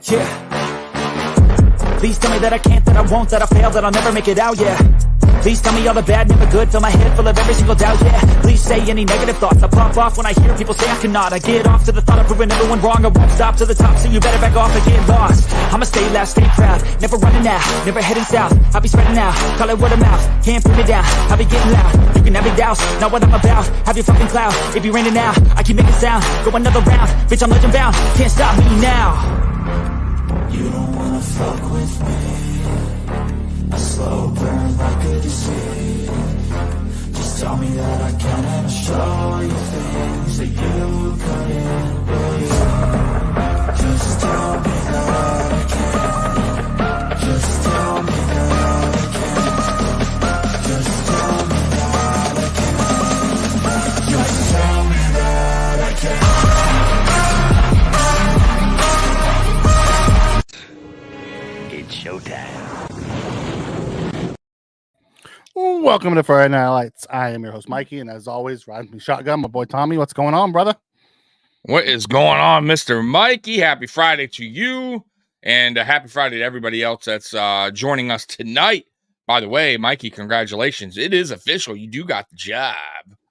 Yeah. Please tell me that I can't, that I won't, that I fail, that I'll never make it out, yeah. Please tell me all the bad, never good, fill my head full of every single doubt, yeah. Please say any negative thoughts, I pop off when I hear people say I cannot. I get off to the thought of proving everyone wrong, I won't stop to the top, so you better back off and get lost. I'ma stay loud, stay proud, never running out, never heading south. I'll be spreading out, call it word of mouth, can't put me down, I'll be getting loud. You can have your doubts, not what I'm about, have your fucking clout. It be raining now, I keep making sound, go another round, bitch I'm legend bound, can't stop me now. You don't wanna fuck with me, a slow burn like a disease. Just tell me that I can and I'll show you things that you couldn't believe. Just tell me that I can. Just tell me that I can. Just tell me that I can. Just tell me that I can. It's showtime. Welcome to Friday Night Lights. I am your host, Mikey, and as always, riding me shotgun, my boy Tommy. What's going on, brother? What is going on, Mr. Mikey? Happy Friday to you, and happy Friday to everybody else that's joining us tonight. By the way, Mikey, congratulations. It is official. You do got the job.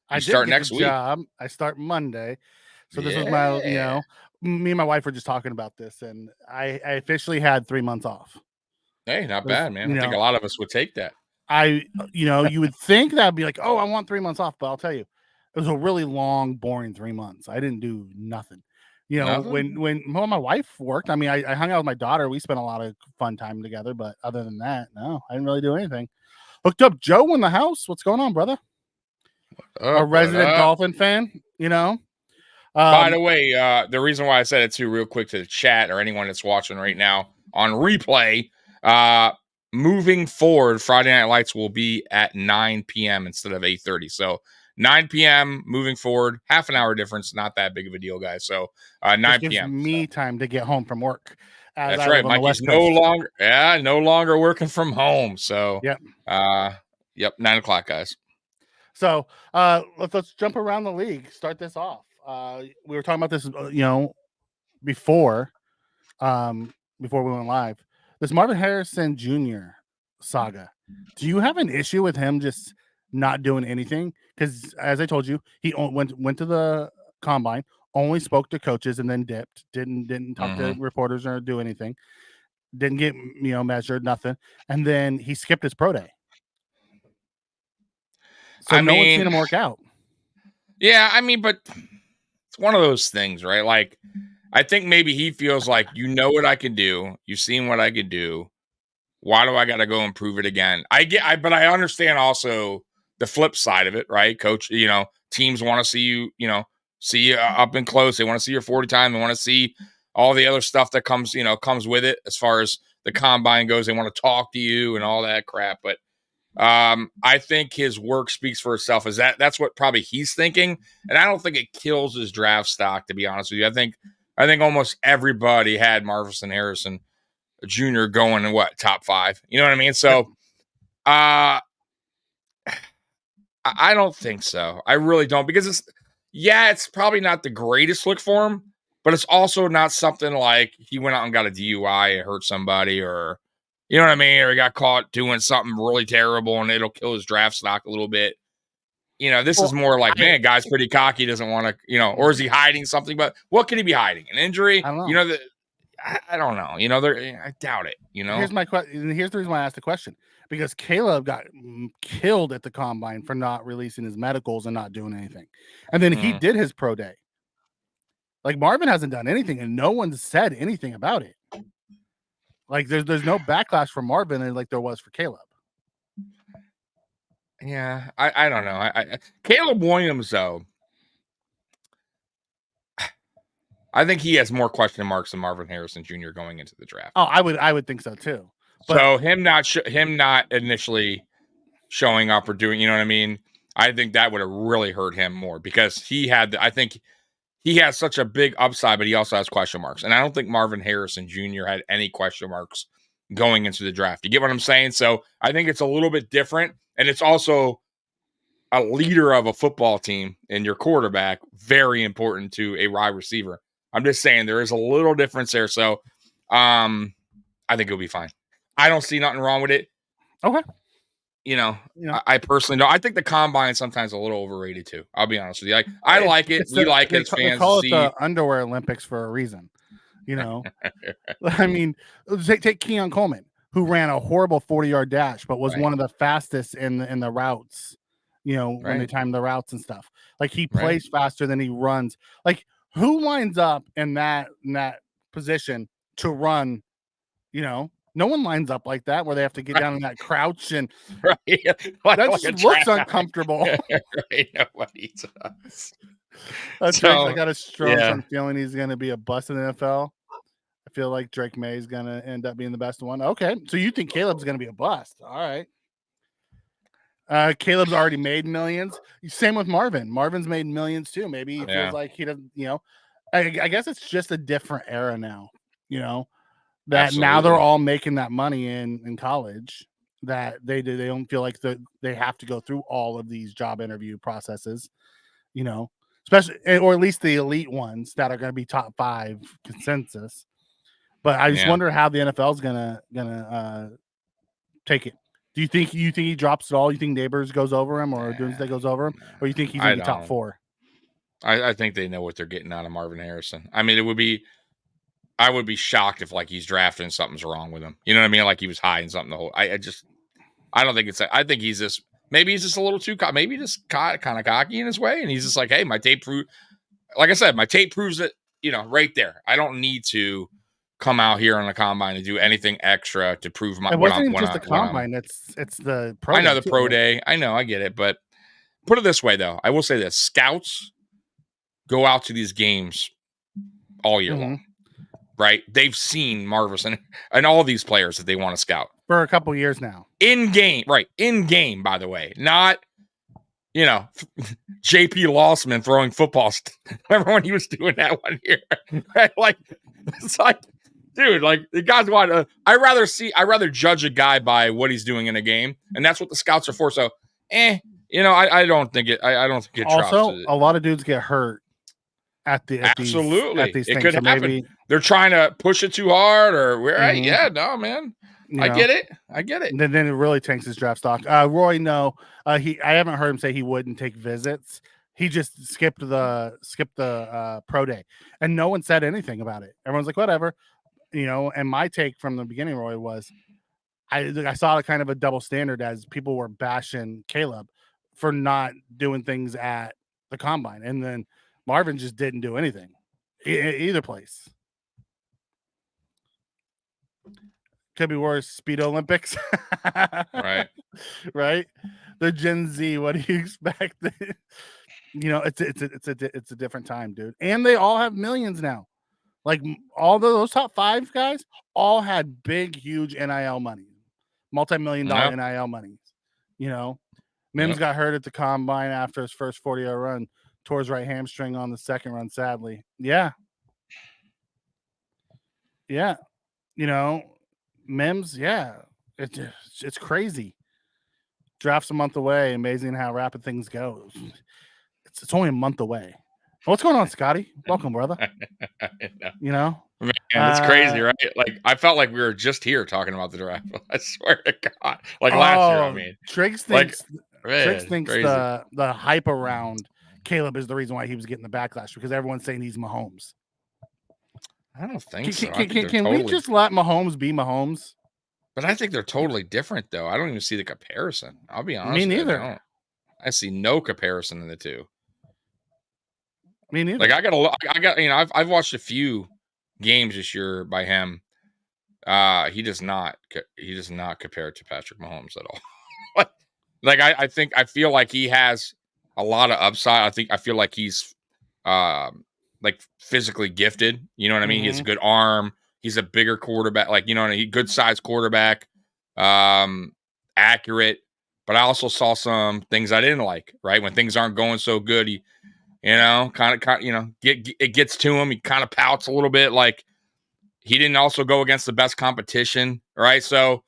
I start next week. Job. I start Monday. So this was my, me and my wife were just talking about this, and I officially had 3 months off. Hey, not bad, man. I think a lot of us would take that. You would think that'd be like, oh, I want 3 months off, but I'll tell you, it was a really long, boring 3 months. I didn't do nothing. When my wife worked, I mean, I hung out with my daughter. We spent a lot of fun time together, but other than that, no, I didn't really do anything. Hooked up Joe in the house. What's going on, brother? A resident Dolphin fan, By the way, the reason why I said it too, real quick to the chat or anyone that's watching right now on replay, moving forward, Friday Night Lights will be at 9 p.m. instead of 8:30. So 9 p.m. moving forward, half an hour difference, not that big of a deal, guys. So 9 p.m. Me time to get home from work. That's right. Mikey's no longer working from home. So yep, 9 o'clock, guys. So let's jump around the league. Start this off. We were talking about this, before we went live. This Marvin Harrison Jr. saga. Do you have an issue with him just not doing anything? Because as I told you, he went to the combine, only spoke to coaches, and then dipped. Didn't talk to reporters or do anything. Didn't get measured, nothing. And then he skipped his pro day. So no one's seen him work out. Yeah, I mean, but it's one of those things, right? Like, I think maybe he feels like, what I can do. You've seen what I could do. Why do I got to go and prove it again? But I understand also the flip side of it, right? Coach, teams want to see you, up and close. They want to see your 40 time. They want to see all the other stuff that comes with it as far as the combine goes. They want to talk to you and all that crap. But I think his work speaks for itself. That's what probably he's thinking. And I don't think it kills his draft stock, to be honest with you. I think almost everybody had Marvin Harrison Jr. going in top 5. You know what I mean? So I don't think so. I really don't, because it's probably not the greatest look for him, but it's also not something like he went out and got a DUI and hurt somebody, or you know what I mean? Or he got caught doing something really terrible and it'll kill his draft stock a little bit. This is more like, guy's pretty cocky, doesn't want to, or is he hiding something? But what could he be hiding? An injury? I don't know. I don't know. I doubt it. Here's my question. Here's the reason why I asked the question, because Caleb got killed at the combine for not releasing his medicals and not doing anything. And then he did his pro day. Like, Marvin hasn't done anything and no one said anything about it. Like, there's no backlash for Marvin like there was for Caleb. Yeah, I don't know. Caleb Williams, though, I think he has more question marks than Marvin Harrison Jr. going into the draft. Oh, I would think so too. But so him not initially showing up or doing, you know what I mean? I think that would have really hurt him more, because I think he has such a big upside, but he also has question marks. And I don't think Marvin Harrison Jr. had any question marks going into the draft. You get what I'm saying? So I think it's a little bit different. And it's also a leader of a football team and your quarterback, very important to a wide receiver. I'm just saying there is a little difference there. So I think he'll be fine. I don't see nothing wrong with it. Okay. I personally don't. I think the combine is sometimes a little overrated too. I'll be honest with you. I like it. We like it as fans. They call it the Underwear Olympics for a reason. I mean, take Keon Coleman, who ran a horrible 40-yard dash, but was one of the fastest in the routes. When they time the routes and stuff. Like he plays faster than he runs. Like who lines up in that position to run? No one lines up like that where they have to get down in that crouch and that just looks uncomfortable. Nobody does. I got a strong feeling he's going to be a bust in the NFL. I feel like Drake May is going to end up being the best one. Okay, so you think Caleb's going to be a bust? All right. Caleb's already made millions. Same with Marvin. Marvin's made millions too. Maybe he feels like he doesn't. I guess it's just a different era now. That Absolutely. Now they're all making that money in college. That they don't feel like they have to go through all of these job interview processes. Especially or at least the elite ones that are going to be top 5 consensus. But I just wonder how the NFL is gonna take it. Do you think he drops it all? You think Neighbors goes over him or Doomsday goes over him? Or you think he's in the top 4? I think they know what they're getting out of Marvin Harrison. I mean, I would be shocked if he's drafted and something's wrong with him. You know what I mean? Like he was hiding something the whole. I don't think it's. I think he's just maybe he's just a little too. Maybe just kind of cocky in his way, and he's just like, hey, my tape proves. Like I said, my tape proves it. Right there. I don't need to come out here on the combine and do anything extra to prove my. It wasn't just the combine. It's the pro. I know the pro day. I know. I get it. But put it this way, though. I will say this: scouts go out to these games all year long. Right? They've seen Marvis and all these players that they want to scout for a couple years now. In game, right? In game, by the way, not JP Lossman throwing footballs. Remember when he was doing that one here? Right? It's like, dude, the guys want to. I rather judge a guy by what he's doing in a game, and that's what the scouts are for. So, I don't think it. I don't think it. Also, a lot of dudes get hurt. Absolutely, at these it things. could happen. Maybe they're trying to push it too hard, or right? Yeah, no, man. I get it. And then it really tanks his draft stock. Roy, no, I haven't heard him say he wouldn't take visits. He just skipped the pro day, and no one said anything about it. Everyone's like, whatever, And my take from the beginning, Roy, was I saw kind of a double standard as people were bashing Caleb for not doing things at the combine, and then Marvin just didn't do anything either place. Could be worse. Speed Olympics. Right. The Gen Z. What do you expect? It's a different time, dude. And they all have millions now. Like all those top 5 guys all had big, huge NIL money, multi-million-dollar NIL money. Mims got hurt at the combine after his first 40-yard run. Tore his right hamstring on the second run, sadly. Yeah. Mims, it's crazy. Draft's a month away. Amazing how rapid things go. It's only a month away. What's going on, Scotty? Welcome, brother. Man, it's crazy, right? I felt like we were just here talking about the draft. I swear to God. Last year, I mean. Triggs thinks the hype around Caleb is the reason why he was getting the backlash because everyone's saying he's Mahomes. I don't think so. Can we just let Mahomes be Mahomes? But I think they're totally different, though. I don't even see the comparison. I'll be honest. Me neither. I see no comparison in the two. Me neither. I've watched a few games this year by him. He does not compare to Patrick Mahomes at all. I feel like he has a lot of upside. I feel like he's physically gifted. You know what I mean? He has a good arm. He's a bigger quarterback. Good sized quarterback. Accurate. But I also saw some things I didn't like. Right when things aren't going so good, he, it gets to him. He kind of pouts a little bit. He didn't also go against the best competition. Right. So.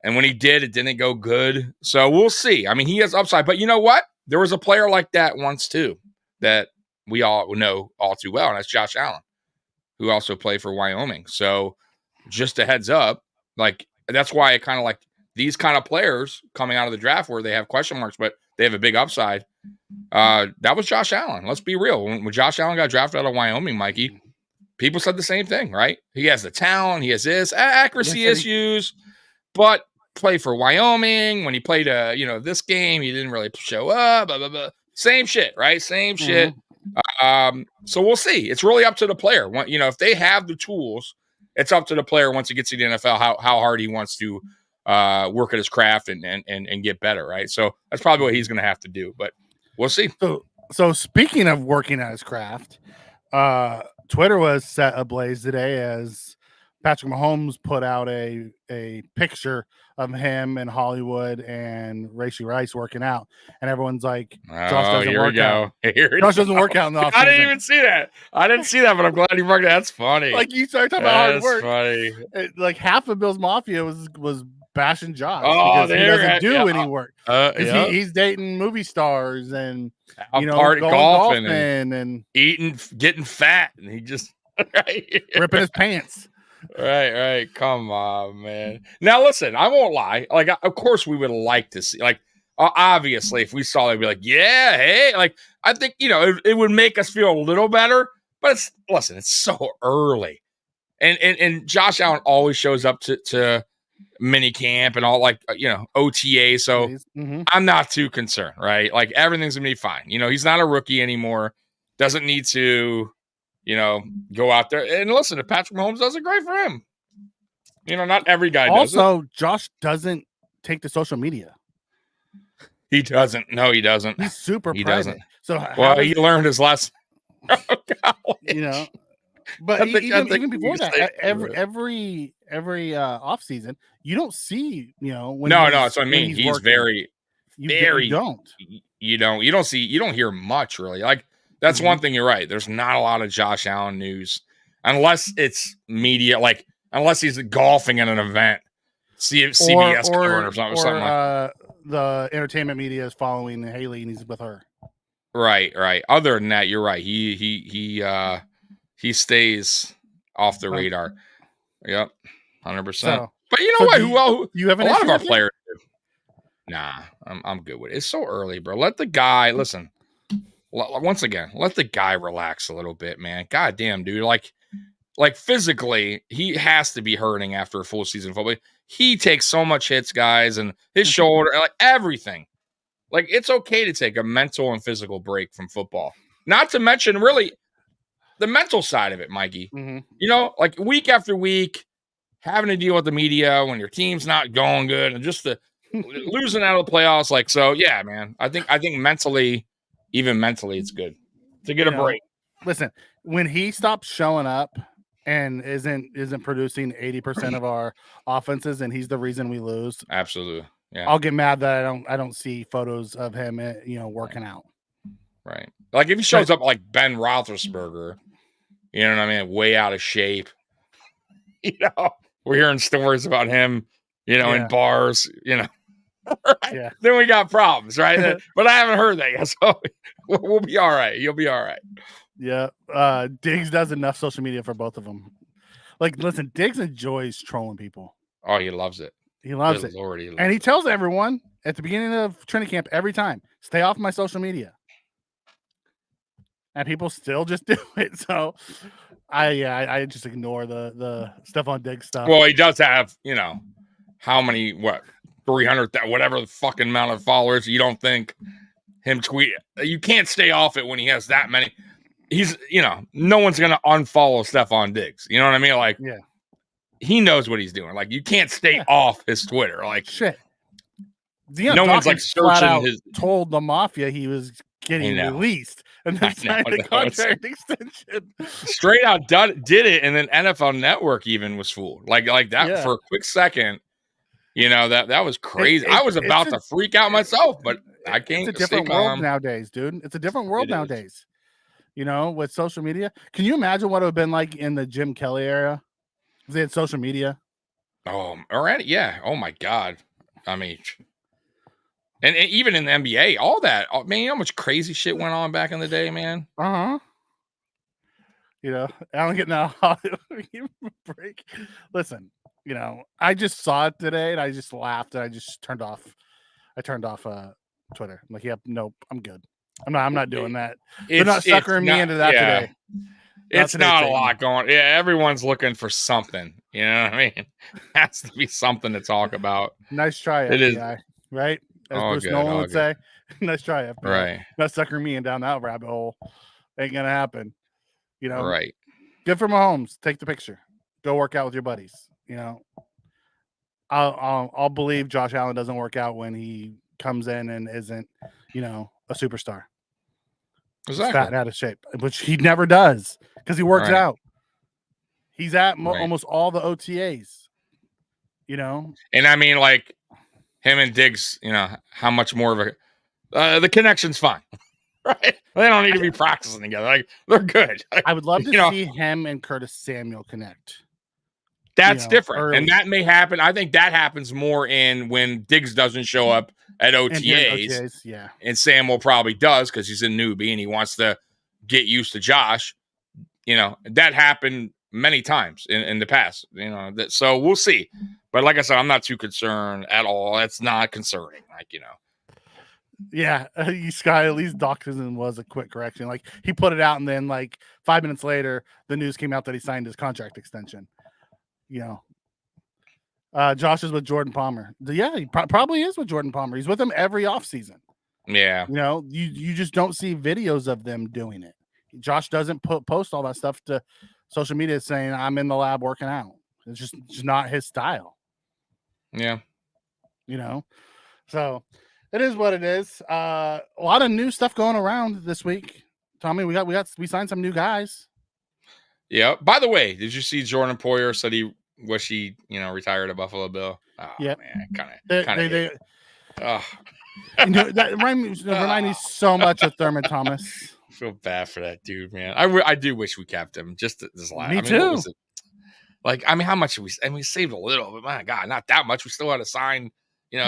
And when he did, it didn't go good. So we'll see. I mean, he has upside. But you know what? There was a player like that once, too, that we all know all too well, and that's Josh Allen. who also play for Wyoming. So just a heads up, like that's why I kind of like these kind of players coming out of the draft where they have question marks, but they have a big upside. That was Josh Allen. Let's be real. When Josh Allen got drafted out of Wyoming, Mikey, people said the same thing, right? He has the talent, he has this accuracy issues, but play for Wyoming. When he played this game, he didn't really show up. Blah, blah, blah. Same shit, right? Same shit. So we'll see. It's really up to the player. If they have the tools, it's up to the player once he gets to the NFL how hard he wants to work at his craft and get better, right? So that's probably what he's going to have to do, but we'll see. So speaking of working at his craft, Twitter was set ablaze today as Patrick Mahomes put out a picture of him in Hollywood and Racey Rice working out, and everyone's like, "Josh doesn't work out. Josh doesn't work out in the offseason." I didn't even see that. But I'm glad you marked it. That's funny. Like you started talking about hard work. Funny. Like half of Bill's Mafia was bashing Josh because he doesn't do any work. He's dating movie stars and going golfing and eating, getting fat, and he just ripping his pants. Right. Come on, man. Now, listen, I won't lie. Like, of course, we would like to see, like, obviously, if we saw it, we'd be like, yeah, hey. Like, I think, it would make us feel a little better. But it's so early. And Josh Allen always shows up to mini camp and all, like, OTA. So I'm not too concerned, right? Like, everything's going to be fine. He's not a rookie anymore. Doesn't need to go out there and listen. If Patrick Mahomes does it, great for him. Not every guy does it. Also, Josh doesn't take to social media. He doesn't. No, he doesn't. He's super private. Doesn't. So he learned his lesson. But even before that, every off season, you don't see when that's what I mean. He's working. very you don't. You don't hear much really. Like that's one thing. You're right. There's not a lot of Josh Allen news unless it's media. Like unless he's golfing at an event, CBS covering or something like. The entertainment media is following Haley and he's with her. Right. Other than that, you're right. He stays off the radar. Yep, 100%. But you know what? You have a lot of our players do. Nah, I'm good with it. It's so early, bro. Let the guy listen. Once again, let the guy relax a little bit, man. God damn, dude. Like physically, he has to be hurting after a full season of football. He takes so much hits, guys, and his shoulder, like everything. Like it's okay to take a mental and physical break from football. Not to mention, really, the mental side of it, Mikey. Like week after week, having to deal with the media when your team's not going good, and just the losing out of the playoffs. Like so, yeah, man. I think mentally, even mentally, it's good to get a break. Listen, when he stops showing up and isn't producing 80% of our offenses, and he's the reason we lose. Absolutely. Yeah. I'll get mad that I don't see photos of him, working out. Right. Like if he shows up like Ben Roethlisberger, you know what I mean? Way out of shape. We're hearing stories about him, in bars, Right? Yeah. Then we got problems, right? But I haven't heard that yet, so we'll be all right. You'll be all right. Yeah. Diggs does enough social media for both of them. Like, listen, Diggs enjoys trolling people. Oh, he loves it. He loves it. Lord, and he tells everyone at the beginning of training camp every time, stay off my social media. And people still just do it. So I just ignore the stuff on Diggs stuff. Well, he does have, how many, 300, whatever the fucking amount of followers. You don't think him tweet, you can't stay off it when he has that many. He's, no one's going to unfollow Stephon Diggs. You know what I mean? Like, yeah. He knows what he's doing. Like, you can't stay off his Twitter. Like, shit. No one's like searching his. Told the Mafia he was getting released, and then signed the contract extension. Straight out did it, and then NFL Network even was fooled. Like that for a quick second. That was crazy. I was about to freak out myself, but I can't. It's a different world nowadays, dude. It's a different world nowadays. With social media. Can you imagine what it would have been like in the Jim Kelly era? If they had social media. Oh, already, yeah. Oh my God. I mean, and even in the NBA, all that. Man, you know how much crazy shit went on back in the day, man. You know, I don't get now break. Listen, you know, I just saw it today and I just laughed and I just turned off. I turned off Twitter. I'm like, yep, nope, I'm good. I'm not doing that. They're not suckering me into that today. It's not a lot going. Yeah, everyone's looking for something. You know what I mean? Has to be something to talk about. Nice try, It FBI. is. Right? As Bruce Nolan would say. Nice try, FBI. Right. Not suckering me in down that rabbit hole. Ain't gonna happen. You know, right. Good for Mahomes. Take the picture. Go work out with your buddies. You know, I'll believe Josh Allen doesn't work out when he comes in and isn't, you know, a superstar. Exactly. Fat and out of shape, which he never does because he works out. He's at almost all the OTAs. You know, and I mean, like him and Diggs. You know, how much more of a the connection's fine. Right? They don't need to be practicing together. Like they're good. I would love to see him and Curtis Samuel connect. That's different. Early. And that may happen. I think that happens more in when Diggs doesn't show up at OTAs. Yeah. And Samuel probably does because he's a newbie and he wants to get used to Josh. You know, that happened many times in the past. You know, so we'll see. But like I said, I'm not too concerned at all. That's not concerning. Like, you know. Yeah, Sky, at least Dawkinson was a quick correction. Like he put it out, and then like 5 minutes later, the news came out that he signed his contract extension. You know, Josh is with Jordan Palmer. Yeah, he probably is with Jordan Palmer. He's with him every offseason. Yeah, you know, you just don't see videos of them doing it. Josh doesn't post all that stuff to social media saying I'm in the lab working out. It's just not his style. Yeah, you know, so. It is what it is. A lot of new stuff going around this week. Tommy, we signed some new guys. Yeah. By the way, did you see Jordan Poyer said he wish he retired at Buffalo Bill? Oh, yeah, man, kind of. Oh. That reminds me so much of Thurman Thomas. I feel bad for that dude, man. I do wish we kept him. Just this last. Me too. Like, I mean, how much did we? And we saved a little, but my God, not that much. We still had to sign.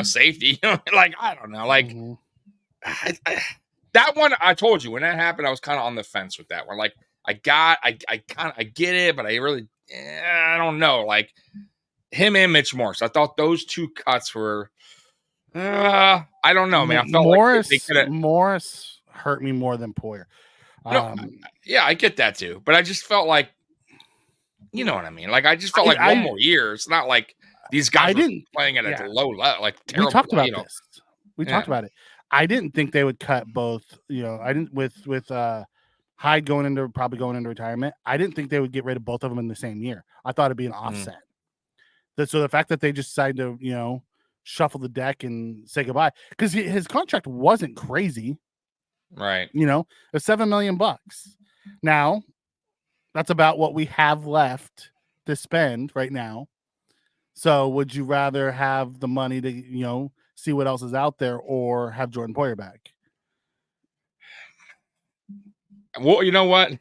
Safety, like, I don't know. Like, that one, I told you, when that happened, I was kind of on the fence with that one. Like, I get it, but I really, I don't know. Like, him and Mitch Morse, I thought those two cuts were, I don't know, man. I felt Morris hurt me more than Poyer. Yeah, I get that too. But I just felt like, you know what I mean? Like, I just felt like one more year. It's not like, these guys were playing at a low level, like terrible. We talked about this. We talked about it. I didn't think they would cut both. You know, I didn't with Hyde probably going into retirement. I didn't think they would get rid of both of them in the same year. I thought it'd be an offset. So the fact that they just decided to shuffle the deck and say goodbye because his contract wasn't crazy, right? You know, it's $7 million. Now, that's about what we have left to spend right now. So would you rather have the money to, see what else is out there or have Jordan Poyer back? Well, you know what?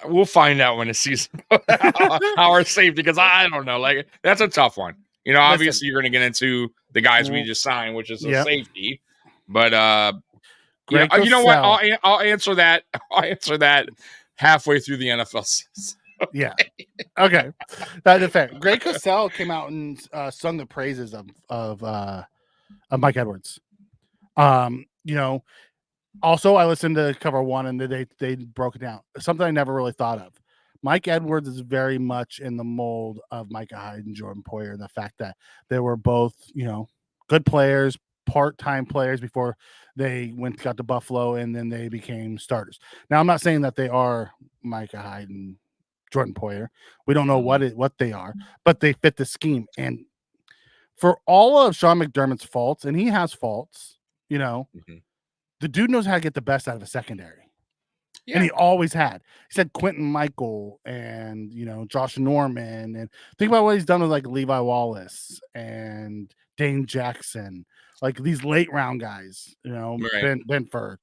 We'll find out when the season how our safety, because I don't know. Like, that's a tough one. Obviously you're going to get into the guys we just signed, which is a safety. But you know what? I'll answer that. I'll answer that halfway through the NFL season. Yeah. Okay. That's fair. Greg Cosell came out and sung the praises of Mike Edwards. Also I listened to Cover One and they broke it down. Something I never really thought of. Mike Edwards is very much in the mold of Micah Hyde and Jordan Poyer. The fact that they were both, good players, part-time players before they got to Buffalo and then they became starters. Now I'm not saying that they are Micah Hyde and Jordan Poyer. We don't know what they are, but they fit the scheme. And for all of Sean McDermott's faults, and he has faults, the dude knows how to get the best out of a secondary. Yeah. And he always had. He said Quentin Michael and, Josh Norman. And think about what he's done with like Levi Wallace and Dane Jackson, like these late round guys, right. Benford,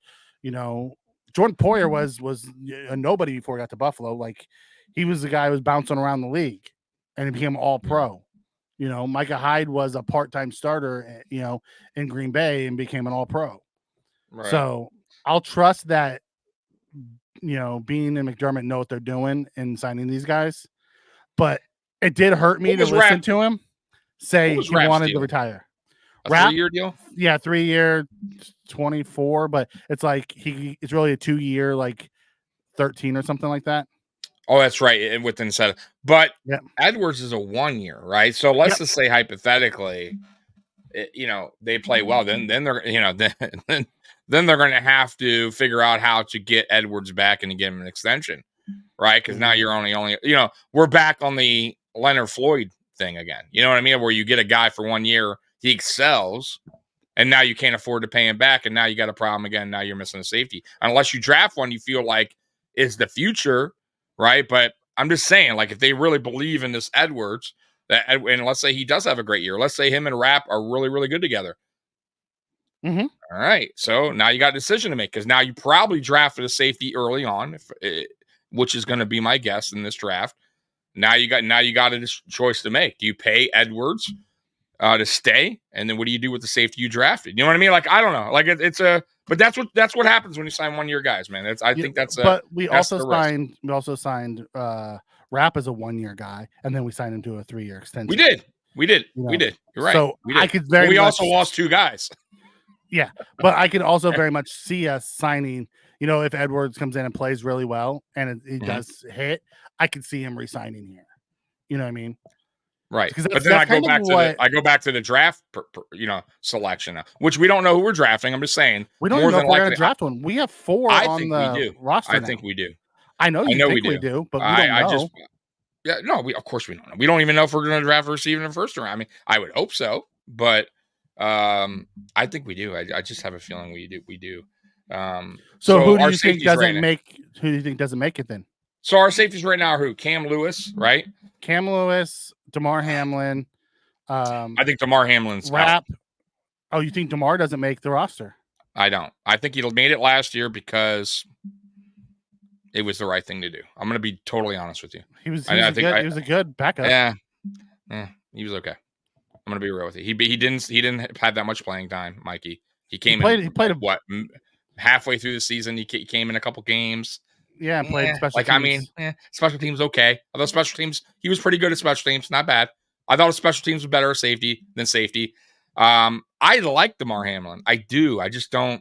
Jordan Poyer was a nobody before he got to Buffalo. Like, he was the guy who was bouncing around the league and he became all pro. Micah Hyde was a part-time starter, in Green Bay and became an all pro. Right. So I'll trust that Bean and McDermott know what they're doing in signing these guys, but it did hurt me to listen to him say he wanted to retire. A 3-year deal? Yeah, 3-year, 24, but it's like it's really a 2-year, like 13 or something like that. Oh, that's right. Within set, but Edwards is a 1-year, right? So let's just say hypothetically, they play well. Then they're then they're going to have to figure out how to get Edwards back and to give him an extension, right? Because now you're only we're back on the Leonard Floyd thing again. You know what I mean? Where you get a guy for 1 year, he excels, and now you can't afford to pay him back, and now you got a problem again. Now you're missing a safety unless you draft one you feel like is the future. Right. But I'm just saying, like, if they really believe in this Edwards, and let's say he does have a great year, let's say him and Rapp are really, really good together. Mm-hmm. All right. So now you got a decision to make because now you probably drafted a safety early on, which is going to be my guess in this draft. Now you got a choice to make. Do you pay Edwards to stay? And then what do you do with the safety you drafted? You know what I mean? Like, I don't know. Like but that's what happens when you sign 1-year guys, man. I think that's but we also signed Rapp as a 1-year guy, and then we signed him to a 3-year extension. We did. You're right. So I could we also lost 2 guys. Yeah, but I could also very much see us signing. If Edwards comes in and plays really well and he does hit, I could see him re-signing here. You know what I mean? Right, but then I go back to the draft, selection now, which we don't know who we're drafting. I'm just saying we don't know if we're going to draft one. We have 4 on the roster. I think we do. I know we do, but we don't know. Of course we don't know. We don't even know if we're going to draft a receiver in the first round. I mean, I would hope so, but I think we do. I just have a feeling we do. So who do you think doesn't make? Who do you think doesn't make it then? So our safeties right now are who? Cam Lewis, right? Cam Lewis, DeMar Hamlin. I think DeMar Hamlin's Rapp. Oh, you think DeMar doesn't make the roster? I don't. I think he made it last year because it was the right thing to do. I'm going to be totally honest with you. He was a good backup. Yeah, he was okay. I'm going to be real with you. He didn't have that much playing time, Mikey. He played halfway through the season. He came in a couple games. Yeah, and played special teams. Special teams okay. Although special teams, he was pretty good at special teams. Not bad. I thought special teams was better safety than safety. I like DeMar Hamlin. I do. I just don't.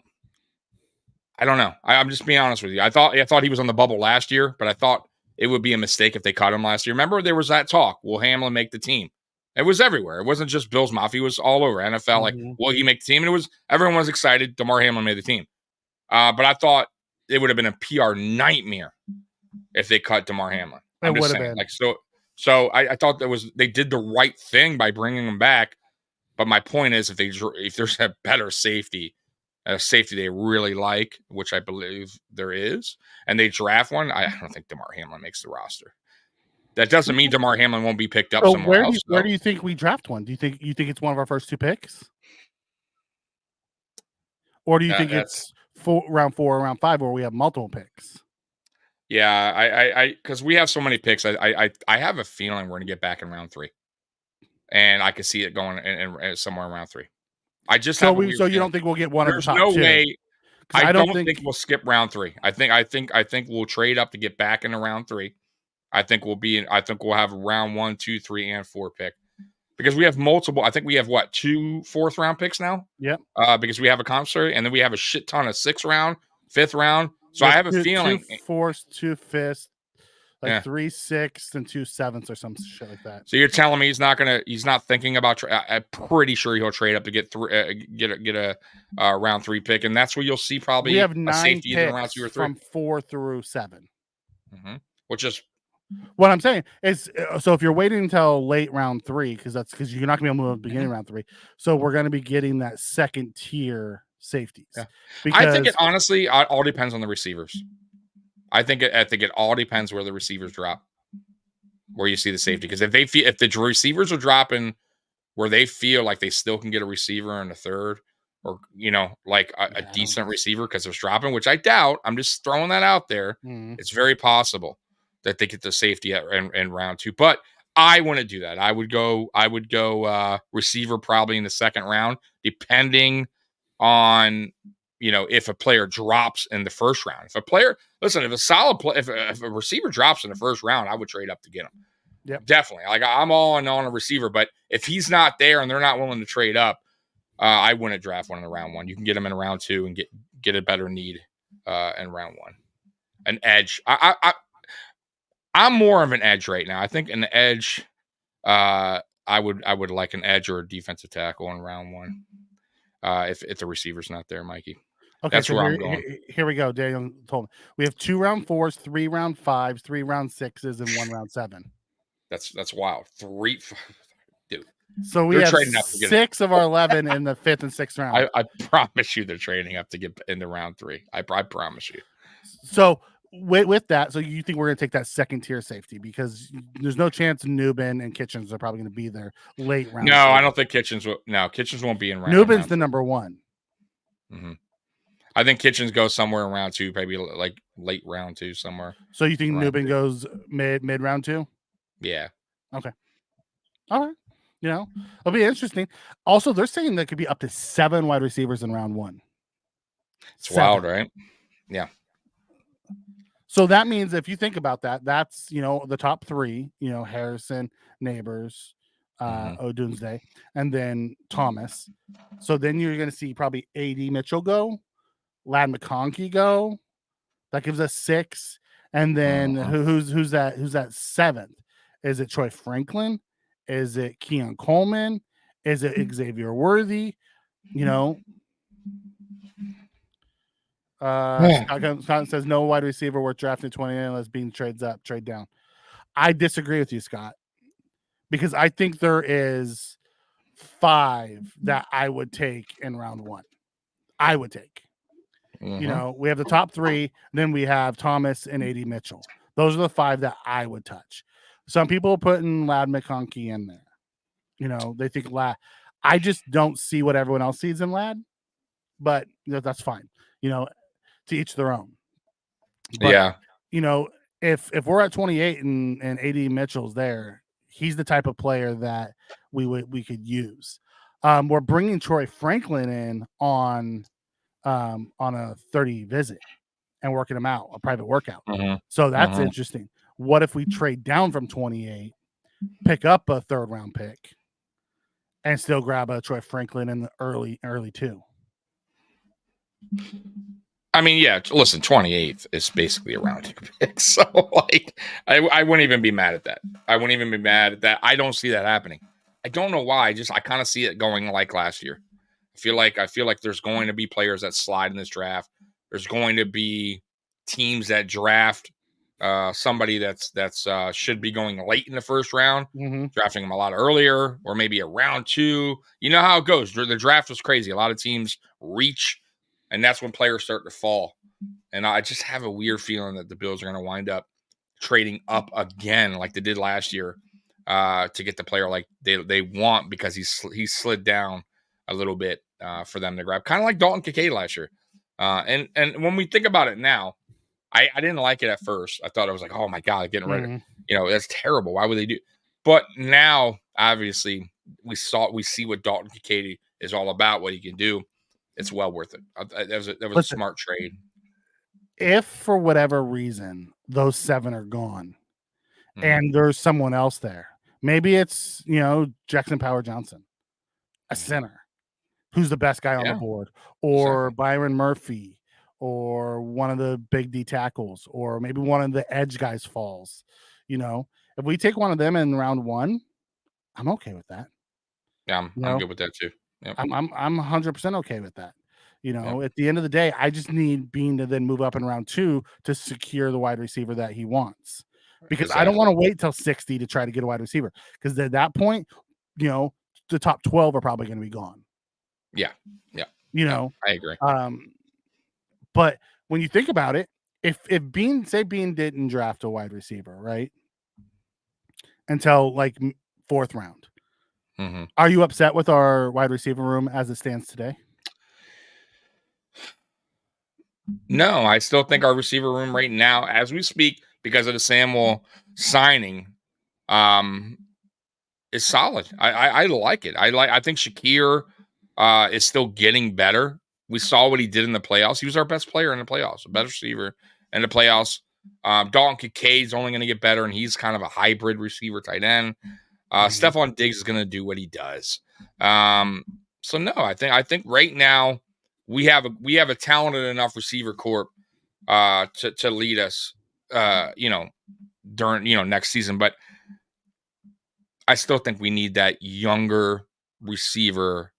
I don't know. I'm just being honest with you. I thought he was on the bubble last year, but I thought it would be a mistake if they cut him last year. Remember, there was that talk. Will Hamlin make the team? It was everywhere. It wasn't just Bills Mafia. It was all over NFL. Mm-hmm. Like, will he make the team? And everyone was excited. DeMar Hamlin made the team. But I thought it would have been a PR nightmare if they cut DeMar Hamlin. I'm just saying. Like, so I thought they did the right thing by bringing him back. But my point is, if there's a better safety, a safety they really like, which I believe there is, and they draft one, I don't think DeMar Hamlin makes the roster. That doesn't mean DeMar Hamlin won't be picked up somewhere else. Where do you think we draft one? Do you think it's one of our first 2 picks? Or do you think it's round 4 or round 5 where we have multiple picks? Yeah, I because we have so many picks, I have a feeling we're going to get back in round 3. And I could see it going in somewhere around 3. I just so you don't think we'll get one of the top 2? There's no way. I don't think we'll skip round 3. I think we'll trade up to get back into round 3. I think we'll have round 1, 2, 3, and 4 pick because we have multiple. I think we have 2 4th round picks now. Yep. Because we have a commissary, and then we have a shit ton of 6th round, 5th round. So I have a feeling 2 4ths, 2 5ths. 3 6ths and 2 7ths or some shit like that. So you're telling me he's not thinking about. I'm pretty sure he'll trade up to get a round 3 pick, and that's where you'll see probably we have 9 safety picks in round 2 or 3 from 4 through 7. Mm-hmm. Which is what I'm saying is. So if you're waiting until late round 3, because you're not going to be able to move beginning round 3, so we're going to be getting that second tier safeties. Yeah. I think it honestly all depends on the receivers. I think it all depends where the receivers drop, where you see the safety. Because if the receivers are dropping where they feel like they still can get a receiver in the 3rd, or a decent receiver because it's dropping, which I doubt. I'm just throwing that out there. Mm-hmm. It's very possible that they get the safety in round 2, but I wouldn't do that. I would go receiver probably in the 2nd round, depending on if a player drops in the first round. If a solid play, if a receiver drops in the first round, I would trade up to get him. Yep. Definitely. Like, I'm all in on a receiver, but if he's not there and they're not willing to trade up, I wouldn't draft one in round 1. You can get him in round 2 and get a better need in round 1. An edge. I'm more of an edge right now. I think an edge. I would like an edge or a defensive tackle in round 1. If the receiver's not there, Mikey. Okay, That's so where I'm going. Here we go. Daniel told me we have 2 round 4s, 3 round 5s, 3 round 6s, and 1 round 7. That's wild. 3, dude. So we have 6 of our 11 in the 5th and 6th round. I promise you, they're trading up to get into round 3. I promise you. So with that, so you think we're going to take that second tier safety because there's no chance Nubin and Kitchens are probably going to be there late round. No, I don't think Kitchens will. No, Kitchens won't be in round. Nubin's the number 1. Mm-hmm. I think Kitchens goes somewhere in round 2, maybe like late round 2 somewhere. So you think Nubin goes mid round 2? Yeah. Okay. All right. It'll be interesting. Also, they're saying there could be up to 7 wide receivers in round 1. It's 7. Wild, right? Yeah. So that means if you think about that, that's, the top 3, Harrison, Neighbors, O'Doomsday, and then Thomas. So then you're going to see probably A.D. Mitchell go, Ladd McConkey go. That gives us 6. And then who's that 7th? Is it Troy Franklin? Is it Keon Coleman? Is it Xavier Worthy? Scott says no wide receiver worth drafting 20 unless being trade down. I disagree with you, Scott, because I think there is 5 that I would take in round 1. I would take. We have the top 3, then we have Thomas and A.D. Mitchell. Those are the 5 that I would touch. Some people are putting Ladd McConkey in there. They think Ladd. I just don't see what everyone else sees in Ladd, but that's fine. To each their own. But, yeah. If we're at 28 and A.D. Mitchell's there, he's the type of player that we could use. We're bringing Troy Franklin in on a 30 visit and working him out, a private workout. So that's interesting. What if we trade down from 28, pick up a 3rd round pick, and still grab a Troy Franklin in the early 2? I mean, yeah, listen, 28th is basically a round 2 pick. So, I wouldn't even be mad at that. I don't see that happening. I don't know why. I kind of see it going like last year. I feel like there's going to be players that slide in this draft. There's going to be teams that draft somebody that's should be going late in the first round, drafting them a lot earlier, or maybe a round 2. You know how it goes. The draft was crazy. A lot of teams reach, and that's when players start to fall. And I just have a weird feeling that the Bills are going to wind up trading up again, like they did last year, to get the player like they want, because he slid down a little bit for them to grab, kind of like Dalton Kincaid last year. And when we think about it now, I didn't like it at first. I thought it was like, oh my God, getting rid of, that's terrible. Why would they do? But now, obviously, we see what Dalton Kincaid is all about, what he can do. It's well worth it. That was a smart trade. If for whatever reason those 7 are gone, and there's someone else there, maybe it's Jackson Power Johnson, a center, who's the best guy on the board, or Byron Murphy, or one of the big D tackles, or maybe one of the edge guys falls. If we take one of them in round 1, I'm okay with that. Yeah, I'm good with that too. Yep. I'm 100% okay with that. At the end of the day, I just need Bean to then move up in round 2 to secure the wide receiver that he wants, because I don't want to wait till 60 to try to get a wide receiver, because at that point, the top 12 are probably going to be gone. Yeah. I agree. But when you think about it, if Bean didn't draft a wide receiver, right, until like 4th round, are you upset with our wide receiver room as it stands today? No, I still think our receiver room right now, as we speak, because of the Samuel signing, is solid. I like it. I think Shakir is still getting better. we saw what he did in the playoffs. He was our best player in the playoffs, a best receiver in the playoffs. Dalton Kincaid's only going to get better, and he's kind of a hybrid receiver tight end. Stephon Diggs is going to do what he does. So no, I think right now we have a talented enough receiver corp to lead us, during next season. But I still think we need that younger receiver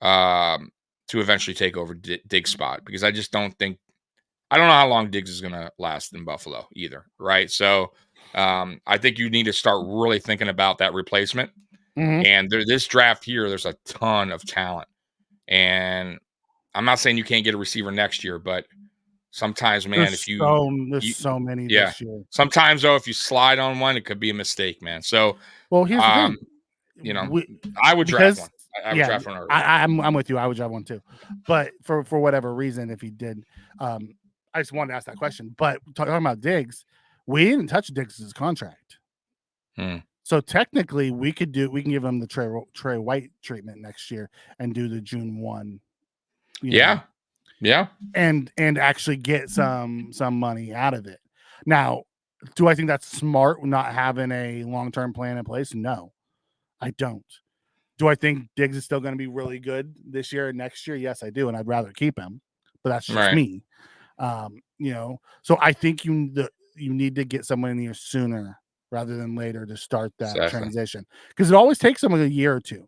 to eventually take over Diggs' spot, because I just don't know how long Diggs is going to last in Buffalo either, right? So I think you need to start really thinking about that replacement. And this draft here, there's a ton of talent. And I'm not saying you can't get a receiver next year, but sometimes, man, there's so many this year. Sometimes, though, if you slide on one, it could be a mistake, man. So, well, here's the thing. I would draft one. I would draft one already. I'm with you. I would draft one too. But for whatever reason, if he did, I just wanted to ask that question. But talking about Diggs, we didn't touch Diggs' contract. So technically, we can give him the Trey White treatment next year and do the June 1. Yeah. And actually get some money out of it. Now, do I think that's smart, not having a long-term plan in place? No, I don't. Do I think Diggs is still going to be really good this year and next year? Yes, I do, and I'd rather keep him. But that's just me. So I think you need to get someone in here sooner rather than later to start that transition, because it always takes them a year or two.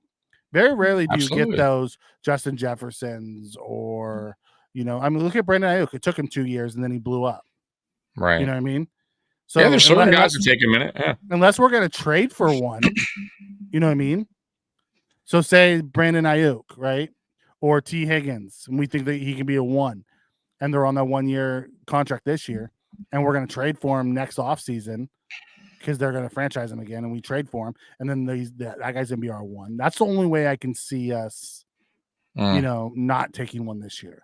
Very rarely do you get those Justin Jeffersons or, look at Brandon Ayuk. It took him 2 years and then he blew up. Right. You know what I mean? So there's certain guys who take a minute. Yeah. Unless we're going to trade for one, you know what I mean? So say Brandon Ayuk, right? Or T. Higgins, and we think that he can be a 1, and they're on that 1-year contract this year, and we're going to trade for him next offseason because they're going to franchise him again, and we trade for him, and then that guy's going to be our 1. That's the only way I can see us, not taking one this year.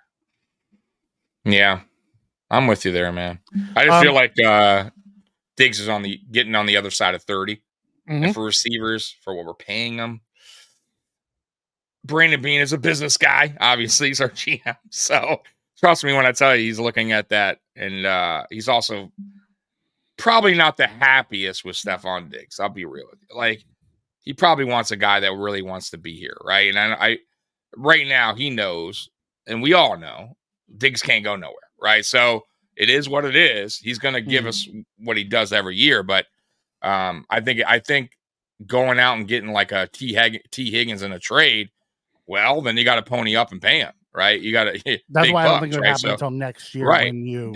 Yeah, I'm with you there, man. I just feel like Diggs is getting on the other side of 30, and for receivers, for what we're paying them. Brandon Beane is a business guy. Obviously, he's our GM. So trust me when I tell you he's looking at that. And he's also probably not the happiest with Stephon Diggs. I'll be real with you. Like, he probably wants a guy that really wants to be here, right? And I right now, he knows, and we all know, Diggs can't go nowhere, right? So it is what it is. He's going to give us what he does every year. But I think going out and getting like a T. Higgins in a trade, well, then you got to pony up and pay him, right? You got to. That's why I don't think it'll happen until next year, right? When you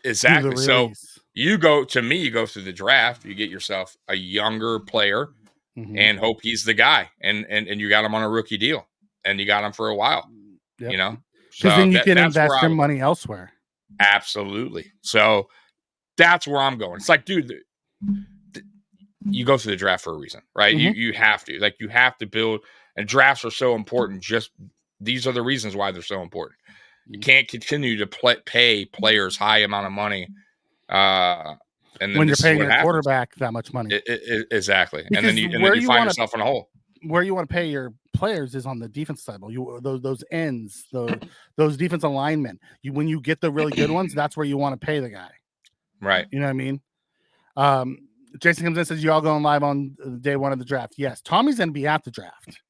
exactly. So you go through the draft, you get yourself a younger player, and hope he's the guy, and you got him on a rookie deal, and you got him for a while, because then you can invest your money elsewhere. Absolutely. So that's where I'm going. It's like, dude, you go through the draft for a reason, right? You have to build. And drafts are so important. Just these are the reasons why they're so important. You can't continue to pay players high amount of money, and then when you're paying a quarterback that much money. Exactly, because and then you find yourself in a hole. Where you want to pay your players is on the defense side. Those ends, those defensive linemen. When you get the really good ones, that's where you want to pay the guy. Right. You know what I mean? Jason comes in and says, you all going live on day 1 of the draft. Yes, Tommy's going to be at the draft.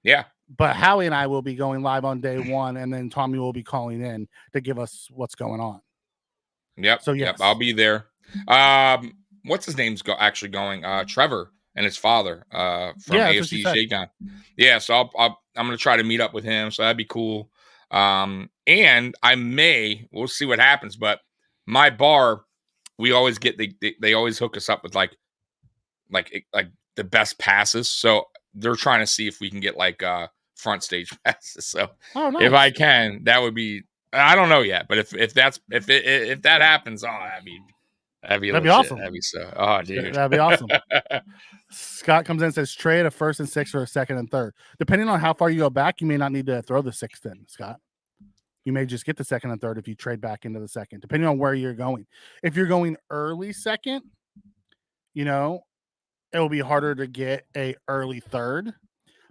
Yeah. But Howie and I will be going live on day 1, and then Tommy will be calling in to give us what's going on. Yep. So, yes. Yep, I'll be there. What's his name's actually going? Trevor and his father from AFC Shakedown. Yeah, so I'm going to try to meet up with him, so that'd be cool. And we'll see what happens, but my bar, we always get they always hook us up with like the best passes. So they're trying to see if we can get like front stage passes. So nice. If I can, that would be. I don't know yet, but if that happens, that'd be awesome. Dude, that'd be awesome. Scott comes in and says trade a 1st and 6th for a 2nd and 3rd. Depending on how far you go back, you may not need to throw the 6th in, Scott. You may just get the 2nd and 3rd if you trade back into the 2nd, depending on where you're going. If you're going early 2nd, it will be harder to get a early 3rd.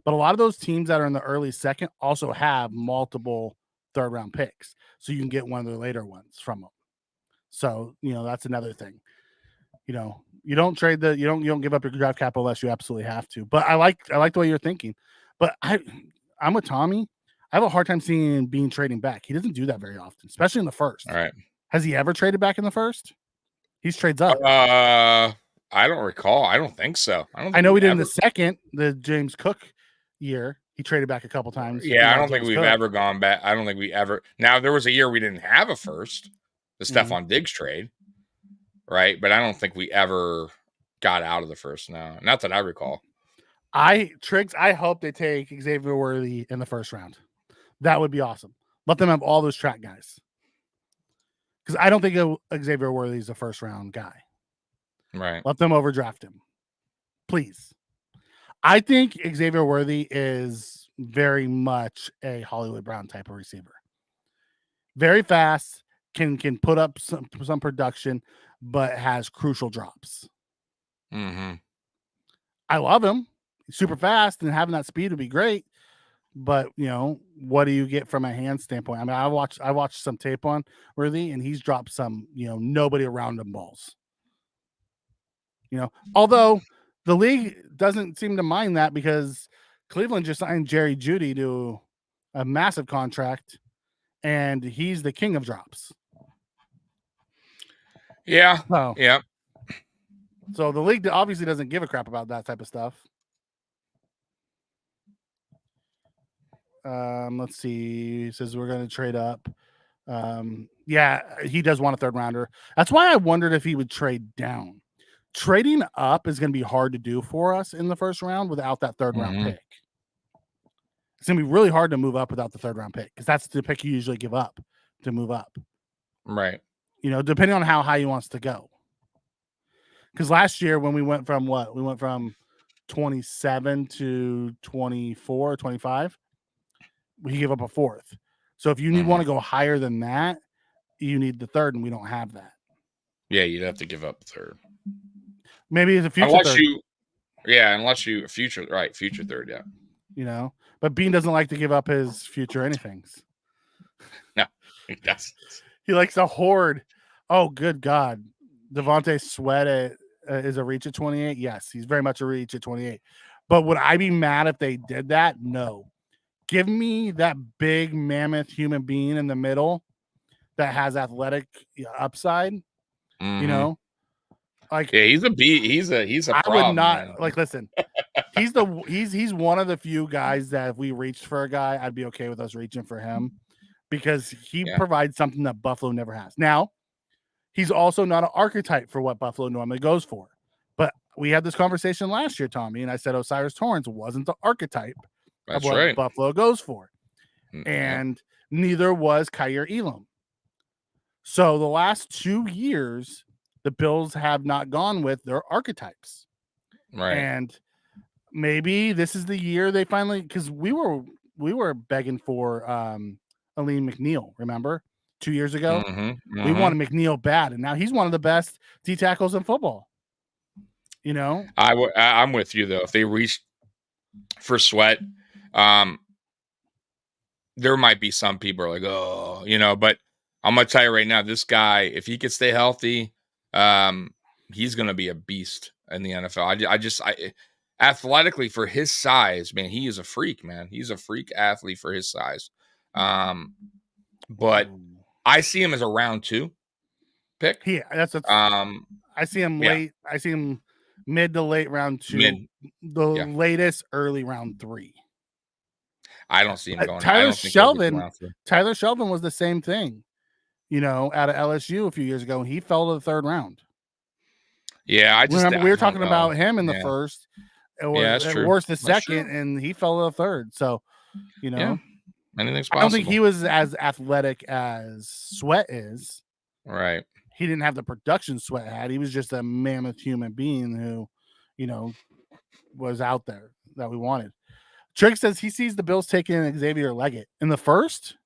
But a lot of those teams that are in the early 2nd also have multiple third-round picks, so you can get one of the later ones from them. So, that's another thing. You don't trade you don't give up your draft capital unless you absolutely have to. But I like the way you're thinking. But I'm with Tommy. I have a hard time seeing Bean trading back. He doesn't do that very often, especially in the first. All right. Has he ever traded back in the first? He's trades up. I don't recall. I don't think so. I know we did in the second, the James Cook year. He traded back a couple times. Yeah, I don't think we've ever gone back. I don't think we ever. Now, there was a year we didn't have a first, the Stephon Diggs trade, right? But I don't think we ever got out of the first. No, not that I recall. I hope they take Xavier Worthy in the first round. That would be awesome. Let them have all those track guys. Because I don't think Xavier Worthy is a first round guy. Right. Let them overdraft him. Please. I think Xavier Worthy is very much a Hollywood Brown type of receiver. Very fast, can put up some production, but has crucial drops. Mm-hmm. I love him. He's super fast, and having that speed would be great. But what do you get from a hand standpoint? I mean, I watched some tape on Worthy, and he's dropped some nobody around him balls. Although the league doesn't seem to mind that because Cleveland just signed Jerry Jeudy to a massive contract, and he's the king of drops. Yeah. Yeah. So the league obviously doesn't give a crap about that type of stuff. Let's see. He says we're going to trade up. Yeah, he does want a third rounder. That's why I wondered if he would trade down. Trading up is going to be hard to do for us in the first round without that third round pick. It's going to be really hard to move up without the third round pick because that's the pick you usually give up to move up. Right. Depending on how high he wants to go. Because last year when we went from 27 to 24 or 25, we gave up a fourth. So if you want to go higher than that, you need the third, and we don't have that. Yeah, you'd have to give up the third. Maybe it's a future unless third. Unless you future third, yeah. But Bean doesn't like to give up his future anythings. No, he doesn't. He likes to hoard. Oh, good God. Devontae Sweat is a reach at 28. Yes, he's very much a reach at 28. But would I be mad if they did that? No. Give me that big mammoth human being in the middle that has athletic upside. Like he's a he's a problem, I would not man. listen. He's one of the few guys that if we reached for a guy, I'd be okay with us reaching for him because he provides something that Buffalo never has. Now, he's also not an archetype for what Buffalo normally goes for. But we had this conversation last year, Tommy, and I said Osiris Torrance wasn't the archetype of what Buffalo goes for. And neither was Kyer Elam. So the last 2 years, the Bills have not gone with their archetypes. Right. And maybe this is the year they finally, because we were begging for Aleem McNeil, remember? 2 years ago. We wanted McNeil bad, and now he's one of the best D tackles in football. I'm with you though. If they reach for Sweat, there might be some people are like, but I'm gonna tell you right now, this guy, if he could stay healthy, he's gonna be a beast in the NFL. Athletically for his size, man, he is a freak, man. He's a freak athlete for his size. But I see him as a round 2 pick. Yeah, I see him late. I see him mid to late round 2. Latest early round 3. I don't see him going. Tyler Shelvin was the same thing, out of LSU a few years ago, and he fell to the third round. Yeah, remember we were talking about him in the first. It was at worst the second, and he fell to the third. So, anything's possible. I don't think he was as athletic as Sweat is. Right. He didn't have the production Sweat had. He was just a mammoth human being who, was out there that we wanted. Trick says he sees the Bills taking Xavier Leggett in the first.